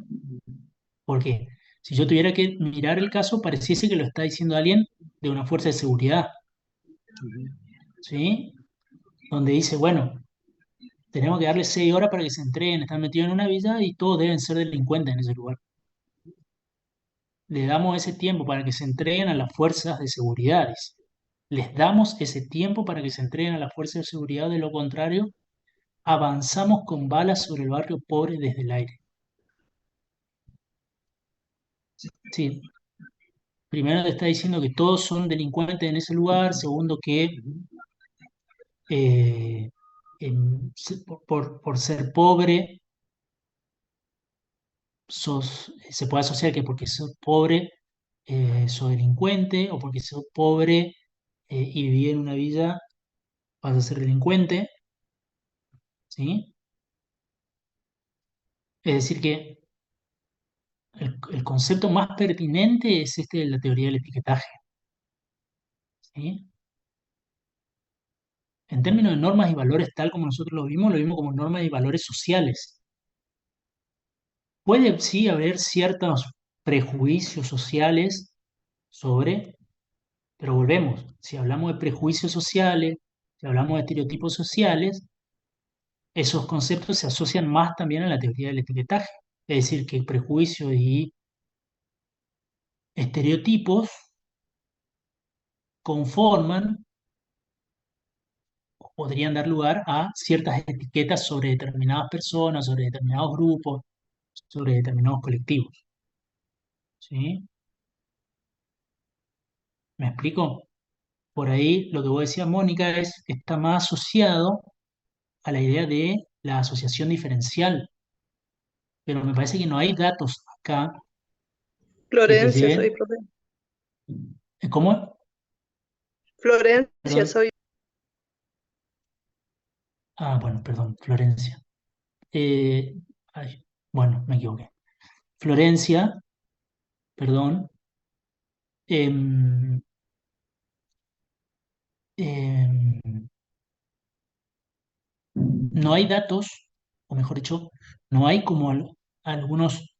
Porque si yo tuviera que mirar el caso, pareciese que lo está diciendo alguien de una fuerza de seguridad, ¿sí? Donde dice, bueno, tenemos que darle 6 horas para que se entreguen, están metidos en una villa y todos deben ser delincuentes en ese lugar. Le damos ese tiempo para que se entreguen a las fuerzas de seguridad. Les damos ese tiempo para que se entreguen a las fuerzas de seguridad, de lo contrario, avanzamos con balas sobre el barrio pobre desde el aire. Sí, primero te está diciendo que todos son delincuentes en ese lugar, segundo que eh, por ser pobre, se puede asociar que porque sos pobre, sos delincuente, o porque sos pobre y vivís en una villa, vas a ser delincuente, ¿sí? Es decir, que el concepto más pertinente es este de la teoría del etiquetaje, ¿sí? En términos de normas y valores, tal como nosotros lo vimos como normas y valores sociales. Puede sí haber ciertos prejuicios sociales sobre Pero volvemos, si hablamos de prejuicios sociales, si hablamos de estereotipos sociales, esos conceptos se asocian más también a la teoría del etiquetaje. Es decir, que prejuicios y estereotipos conforman o podrían dar lugar a ciertas etiquetas sobre determinadas personas, sobre determinados grupos, sobre determinados colectivos. ¿Sí? ¿Me explico? Por ahí lo que vos decías, Mónica, está más asociado a la idea de la asociación diferencial, pero me parece que no hay datos acá que te Florencia soy, lleven. profe. ¿Cómo? Florencia Perdón. soy. Ah, bueno, perdón, Florencia. Eh, ay, bueno, me equivoqué. Florencia, perdón. em, em, no hay datos, o mejor dicho, no hay como algunos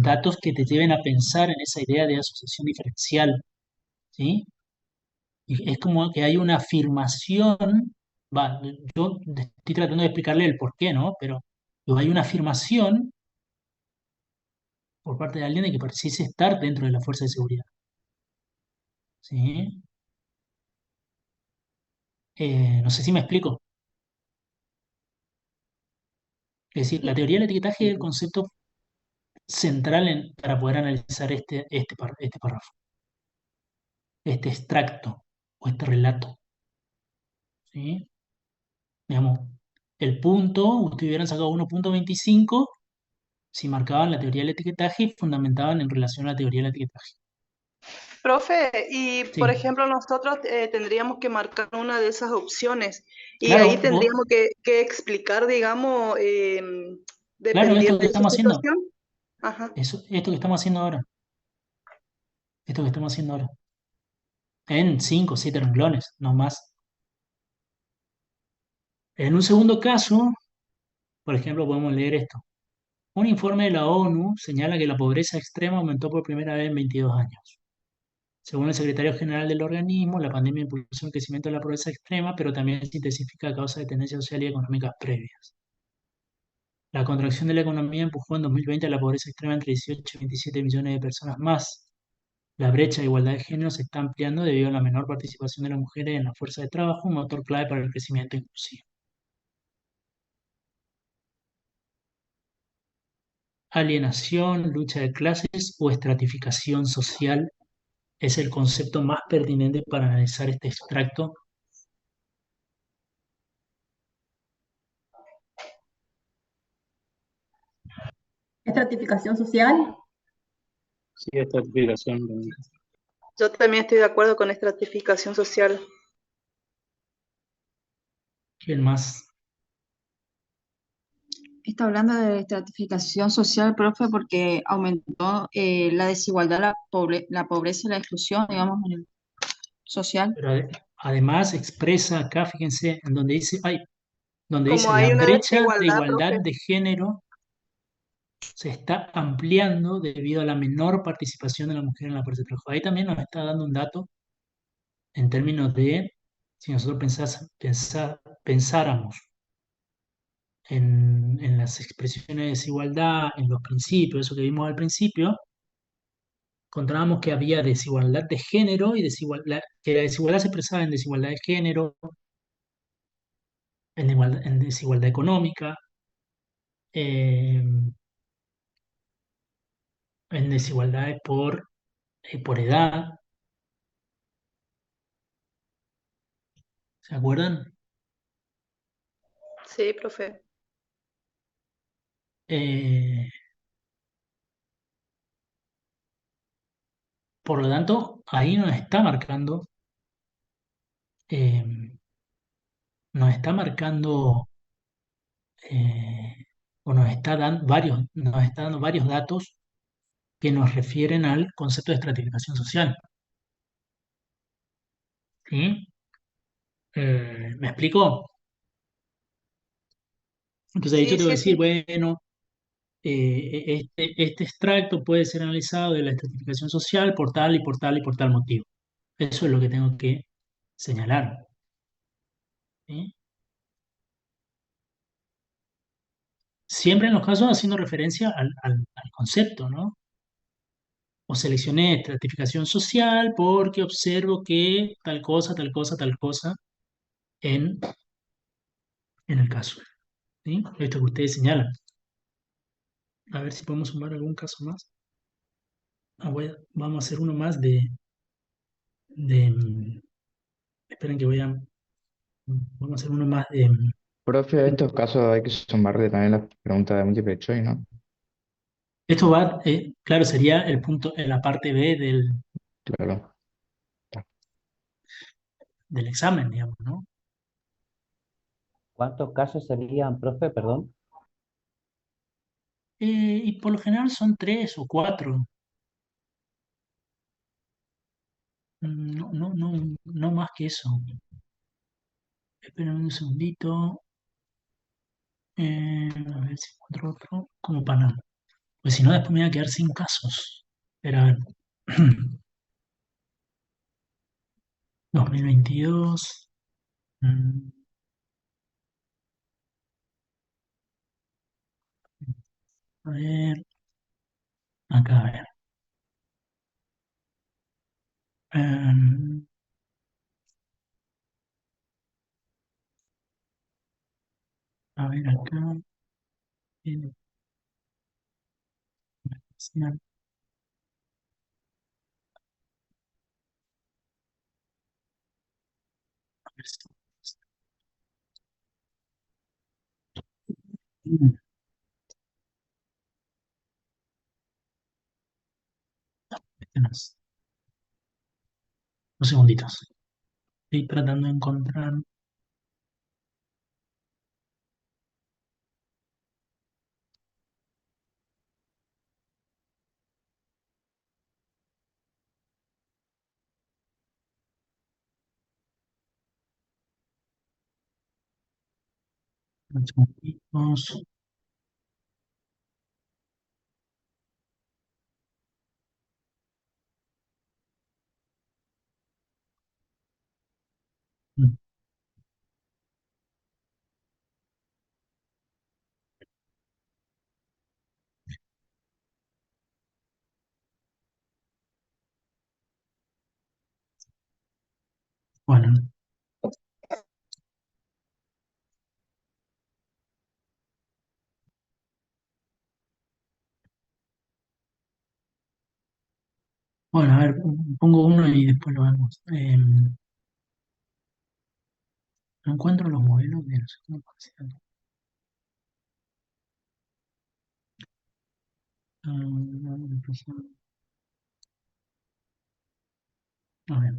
datos que te lleven a pensar en esa idea de asociación diferencial, ¿sí? Y es como que hay una afirmación, va, yo estoy tratando de explicarle el por qué, ¿no? Pero hay una afirmación por parte de alguien de que pareciese estar dentro de la fuerza de seguridad, ¿sí? No sé si me explico. Es decir, la teoría del etiquetaje es el concepto central para poder analizar este párrafo, este extracto o este relato, ¿sí? Digamos, el punto, ustedes hubieran sacado 1.25 si marcaban la teoría del etiquetaje y fundamentaban en relación a la teoría del etiquetaje. Profe, y por Sí, ejemplo, nosotros tendríamos que marcar una de esas opciones y ahí claro, tendríamos que explicar, digamos, claro, esto dependiendo que de su estamos haciendo, situación. Ajá. esto que estamos haciendo ahora, esto que estamos haciendo ahora, en 5 o 7 renglones, no más. En un segundo caso, por ejemplo, podemos leer esto. Un informe de la ONU señala que la pobreza extrema aumentó por primera vez en 22 años. Según el secretario general del organismo, la pandemia impulsó el crecimiento de la pobreza extrema, pero también se intensifica a causa de tendencias sociales y económicas previas. La contracción de la economía empujó en 2020 a la pobreza extrema entre 18 y 27 millones de personas más. La brecha de igualdad de género se está ampliando debido a la menor participación de las mujeres en la fuerza de trabajo, un motor clave para el crecimiento inclusivo. Alienación, lucha de clases o estratificación social es el concepto más pertinente para analizar este extracto. Estratificación social. Sí, estratificación. Yo también estoy de acuerdo con estratificación social. ¿Quién más? Está hablando de estratificación social, profe, porque aumentó la desigualdad, la pobreza y la exclusión, digamos, en el social. Pero además expresa acá, fíjense, en donde dice, donde Como dice la hay una brecha de desigualdad, igualdad profe. de género se está ampliando debido a la menor participación de la mujer en la fuerza de trabajo. Ahí también nos está dando un dato en términos de, si nosotros pensáramos en las expresiones de desigualdad, en los principios, eso que vimos al principio, encontrábamos que había desigualdad de género y desigualdad, que la desigualdad se expresaba en desigualdad de género, en desigualdad económica, eh, en desigualdades por edad. ¿Se acuerdan? Sí, profe. Eh, por lo tanto, ahí eh, nos está marcando o nos está dando varios datos que nos refieren al concepto de estratificación social. ¿Sí? ¿Me explico? Entonces ahí yo Sí, te voy a sí, decir, sí. bueno, este extracto puede ser analizado de la estratificación social por tal y por tal y por tal motivo. Eso es lo que tengo que señalar. ¿Sí? Siempre en los casos haciendo referencia al concepto, ¿no? O seleccioné estratificación social porque observo que tal cosa, tal cosa en, en el caso. ¿Sí? Esto que ustedes señalan. A ver si podemos sumar algún caso más. Vamos a hacer uno más de esperen que vamos a hacer uno más Profe, a estos casos hay que sumarle también las preguntas de múltiple choice, ¿no? esto va, claro, sería el punto, en la parte B Claro. del examen, digamos, ¿no? ¿Cuántos casos serían, profe? Perdón. Y por lo general son 3 o 4. No, no, no, no más que eso. Esperen un segundito. A ver si encuentro otro. Como para no. Pues si no, después me voy a quedar sin casos. Pero a ver. 2022. mm, A ver. Acá, a ver. Em, a ver acá. eh, A ver este no es. Unos segunditos. Estoy tratando de encontrar. Unos segunditos. Mm, Bueno, bueno, a ver, pongo uno y después lo vemos. No encuentro los modelos de la segunda parcial. A ver,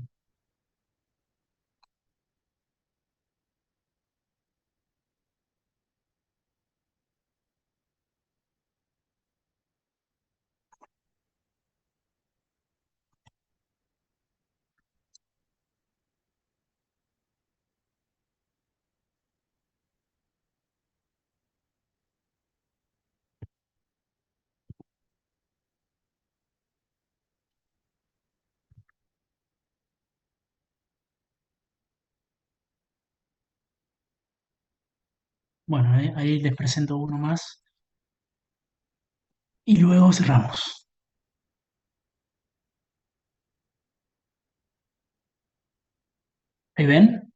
bueno, ahí les presento uno más y luego cerramos. ¿Ahí ven?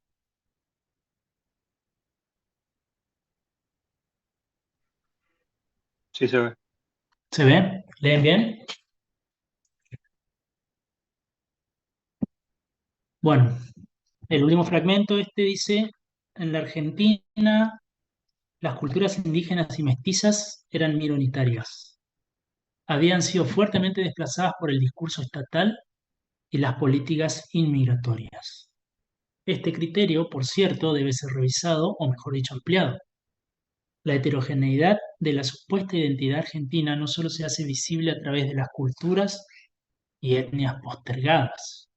Sí se ve. ¿Se ve? ¿Leen bien? Bueno, el último fragmento este dice, en la Argentina las culturas indígenas y mestizas eran minoritarias. Habían sido fuertemente desplazadas por el discurso estatal y las políticas inmigratorias. Este criterio, por cierto, debe ser revisado, o mejor dicho, ampliado. La heterogeneidad de la supuesta identidad argentina no solo se hace visible a través de las culturas y etnias postergadas.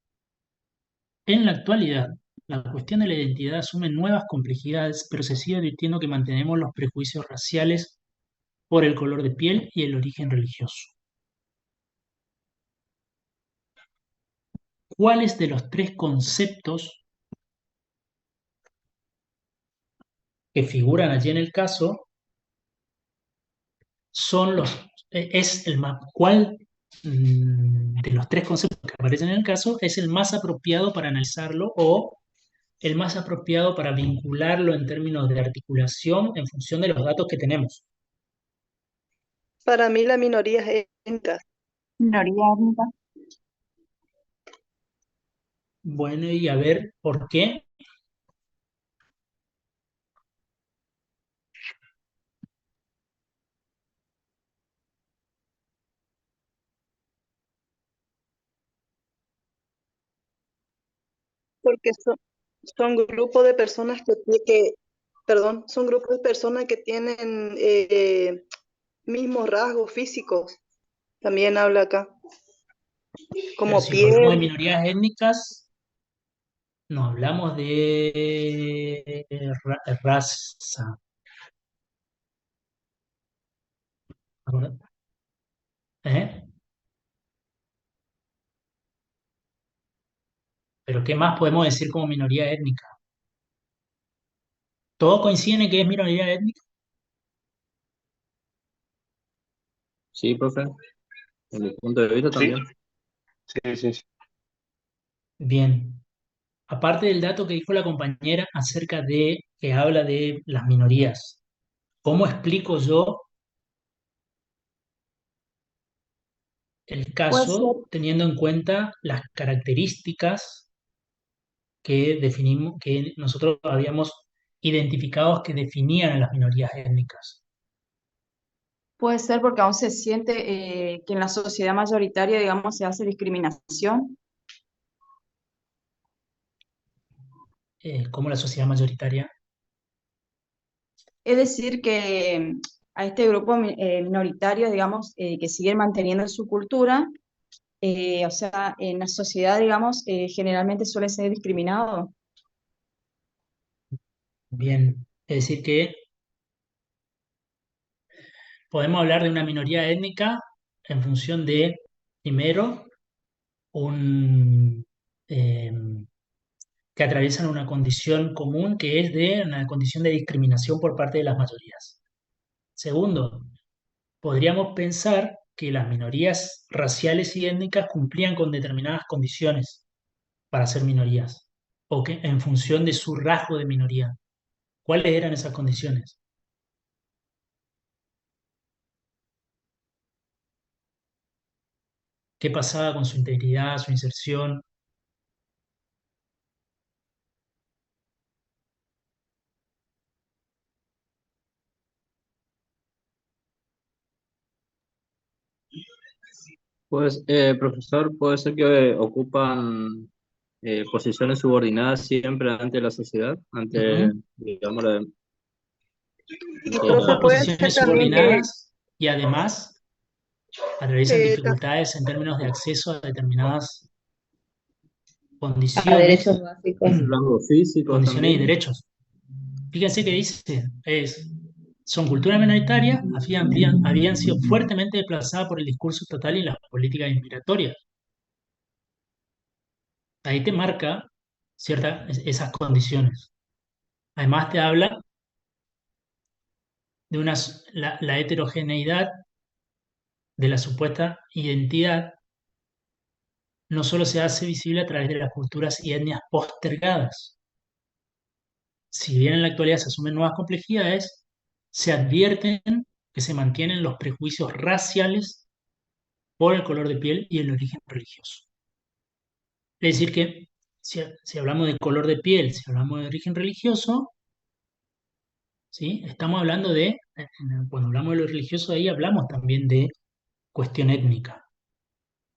En la actualidad, la cuestión de la identidad asume nuevas complejidades, pero se sigue advirtiendo que mantenemos los prejuicios raciales por el color de piel y el origen religioso. ¿Cuáles de los tres conceptos que figuran allí en el caso son es el más, cuál de los tres conceptos que aparecen en el caso es el más apropiado para analizarlo o el más apropiado para vincularlo en términos de articulación en función de los datos que tenemos? Para mí la minoría étnica, Minoría étnica. Bueno, y a ver, ¿por qué? porque son grupos de personas perdón, son grupos de personas que tienen mismos rasgos físicos. También habla acá, Pero como si hablamos de piel. minorías étnicas, no hablamos de raza. ¿Eh? Pero ¿qué más podemos decir como minoría étnica? ¿Todos coinciden en que es minoría étnica? Sí, profe, en mi punto de vista Sí, también. sí. Bien. Aparte del dato que dijo la compañera acerca de que habla de las minorías, ¿cómo explico yo el Puede ser, caso teniendo en cuenta las características que definimos, que nosotros habíamos identificado que definían a las minorías étnicas? puede ser porque aún se siente que en la sociedad mayoritaria, digamos, se hace discriminación. Como la sociedad mayoritaria. Es decir, que a este grupo minoritario, digamos, que siguen manteniendo su cultura, o sea, en la sociedad, digamos, generalmente suele ser discriminado. Bien, es decir que podemos hablar de una minoría étnica en función de, primero, un, eh, que atraviesan una condición común que es de una condición de discriminación por parte de las mayorías. Segundo, podríamos pensar que las minorías raciales y étnicas cumplían con determinadas condiciones para ser minorías, o que en función de su rasgo de minoría. ¿Cuáles eran esas condiciones? ¿Qué pasaba con su integridad, su inserción? Pues, profesor, puede ser que ocupan posiciones subordinadas siempre ante la sociedad, ante, Ujú. digamos, Y Ocupa profe, puede ser posiciones también que subordinadas y además atraviesan eh, ta- dificultades en términos de acceso a determinadas A derechos condiciones, básicos. rasgos físicos condiciones y también. derechos. Fíjense que dice, son culturas minoritarias, habían sido fuertemente desplazadas por el discurso estatal y las políticas migratorias. Ahí te marca esas condiciones. Además te habla de la heterogeneidad de la supuesta identidad no solo se hace visible a través de las culturas y etnias postergadas. Si bien en la actualidad se asumen nuevas complejidades, se advierten que se mantienen los prejuicios raciales por el color de piel y el origen religioso. Es decir, que si hablamos de color de piel, si hablamos de origen religioso, ¿sí? Estamos hablando cuando hablamos de lo religioso, ahí hablamos también de cuestión étnica.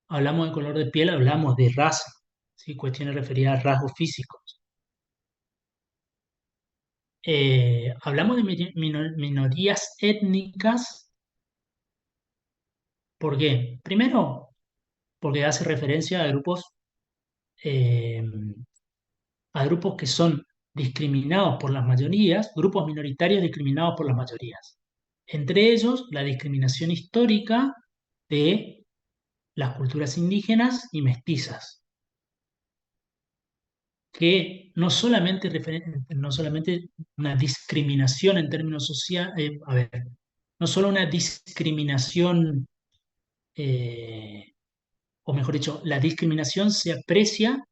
Hablamos de color de piel, hablamos de raza, ¿sí? Cuestiones referidas a rasgos físicos. Hablamos de minorías étnicas, ¿por qué? Primero, porque hace referencia eh, a grupos que son discriminados por las mayorías, grupos minoritarios discriminados por las mayorías. Entre ellos, la discriminación histórica de las culturas indígenas y mestizas, que no solamente una discriminación en términos sociales, a ver, no solo una discriminación, o mejor dicho, la discriminación se aprecia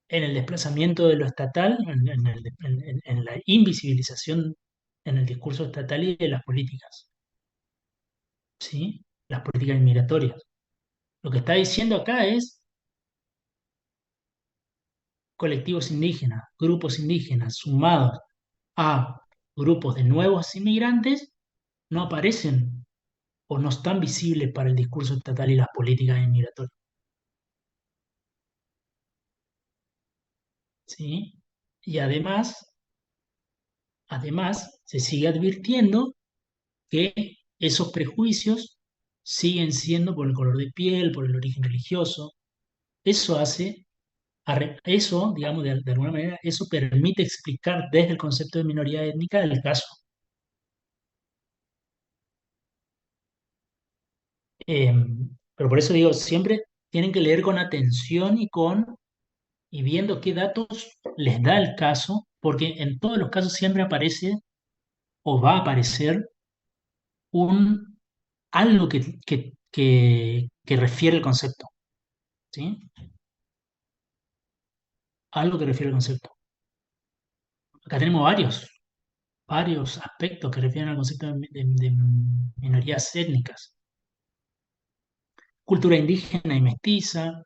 en el desplazamiento de lo estatal, en la invisibilización en el discurso estatal y de las políticas, ¿sí? Las políticas migratorias. Lo que está diciendo acá es colectivos indígenas, grupos indígenas sumados a grupos de nuevos inmigrantes no aparecen o no están visibles para el discurso estatal y las políticas migratorias. ¿Sí? Y además, se sigue advirtiendo que esos prejuicios siguen siendo por el color de piel, por el origen religioso. Eso hace, eso, digamos, de alguna manera, eso permite explicar desde el concepto de minoría étnica el caso. Eh, pero por eso digo, siempre tienen que leer con atención y viendo qué datos les da el caso, porque en todos los casos siempre aparece o va a aparecer un, algo que refiere el concepto, ¿sí? Algo que refiere al concepto. Acá tenemos varios aspectos que refieren al concepto de minorías étnicas. Cultura indígena y mestiza,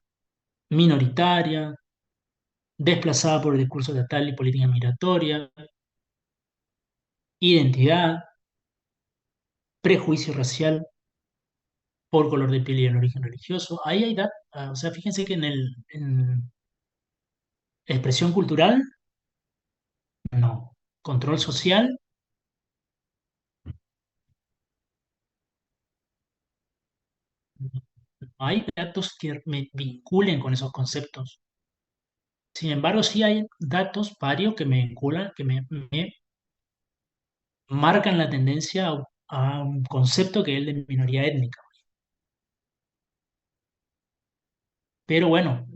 minoritaria, desplazada por el discurso estatal y política migratoria, identidad, prejuicio racial por color de piel y el origen religioso. Ahí hay datos, o sea, fíjense que en expresión cultural, no. Control social, no hay datos que me vinculen con esos conceptos. Sin embargo, sí hay datos varios que me vinculan, me marcan la tendencia a un concepto que es el de minoría étnica. Pero bueno,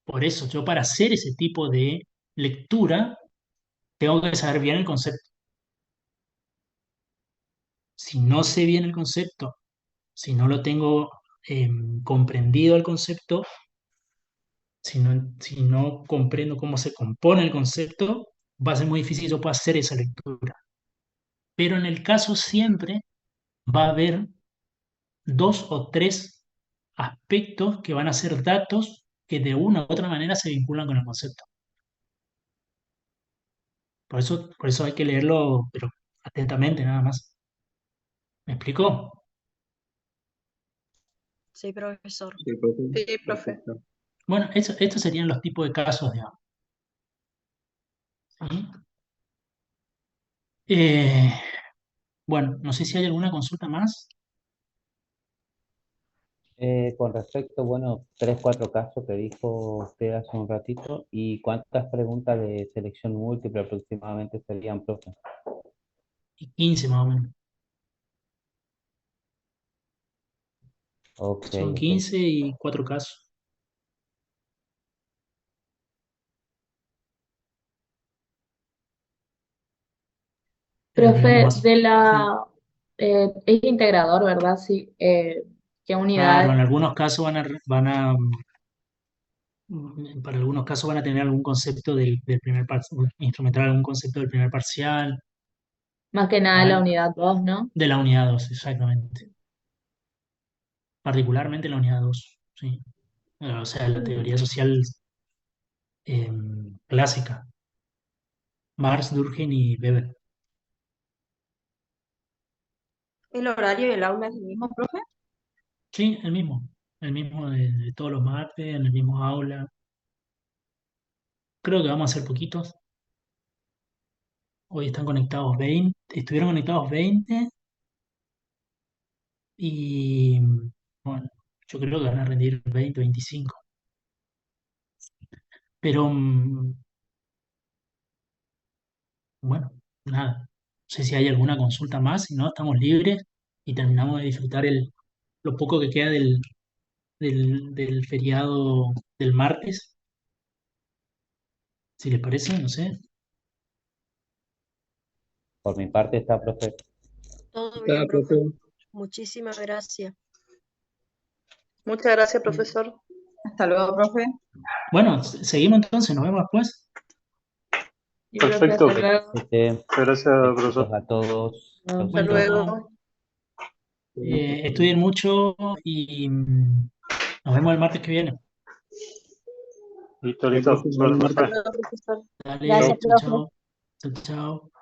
por eso yo para hacer ese tipo de lectura tengo que saber bien el concepto. Si no sé bien el concepto, si no lo tengo comprendido el concepto, si no comprendo cómo se compone el concepto, va a ser muy difícil que yo pueda hacer esa lectura. Pero en el caso siempre va a haber dos o tres aspectos que van a ser datos que de una u otra manera se vinculan con el concepto. Por eso hay que leerlo, pero atentamente nada más. ¿Me explicó? Sí, profesor. Sí, profe. Sí, profe. Perfecto. Bueno, estos serían los tipos de casos, digamos. ¿Sí? Eh, bueno, no sé si hay alguna consulta más. Con respecto, bueno, tres, cuatro casos que dijo usted hace un ratito, ¿y cuántas preguntas de selección múltiple aproximadamente serían, profe? Y 15 más o menos. Ok, Son ok. 15 y 4 casos. Pero digamos Profe, más. Sí. es integrador, ¿verdad? Sí. ¿Qué Claro, unidades? en algunos casos para algunos casos van a tener algún concepto del primer parcial, instrumental algún concepto del primer parcial, Más que nada la ¿vale? unidad 2, ¿no? De la unidad 2 exactamente. Particularmente la unidad 2 sí. O sea, la teoría social eh, clásica, Marx, Durkheim y Weber. ¿El horario y el aula es el mismo, profe? Sí, el mismo de todos los martes, en el mismo aula. Creo que vamos a ser poquitos. Hoy están conectados 20, estuvieron conectados 20 y bueno, yo creo que van a rendir 20, 25. Pero bueno, nada. sé si hay alguna consulta más, si no, estamos libres y terminamos de disfrutar lo poco que queda del feriado del martes, si les parece, no sé. Por mi parte está, profe. Todo Está, bien, profe. profe. Muchísimas gracias. Muchas gracias, profesor. Hasta luego, profe. Bueno, seguimos entonces, nos vemos después. Y profe, Perfecto. hasta luego. Gracias, profesor. Éxitos a todos. No, Hasta Bueno, luego. estudien mucho y nos vemos el martes que viene. Listo, listo. Profe, Suerte, buenas profe. Hasta luego, profesor. Dale, Gracias, chao, profe. chao. Chao, chao.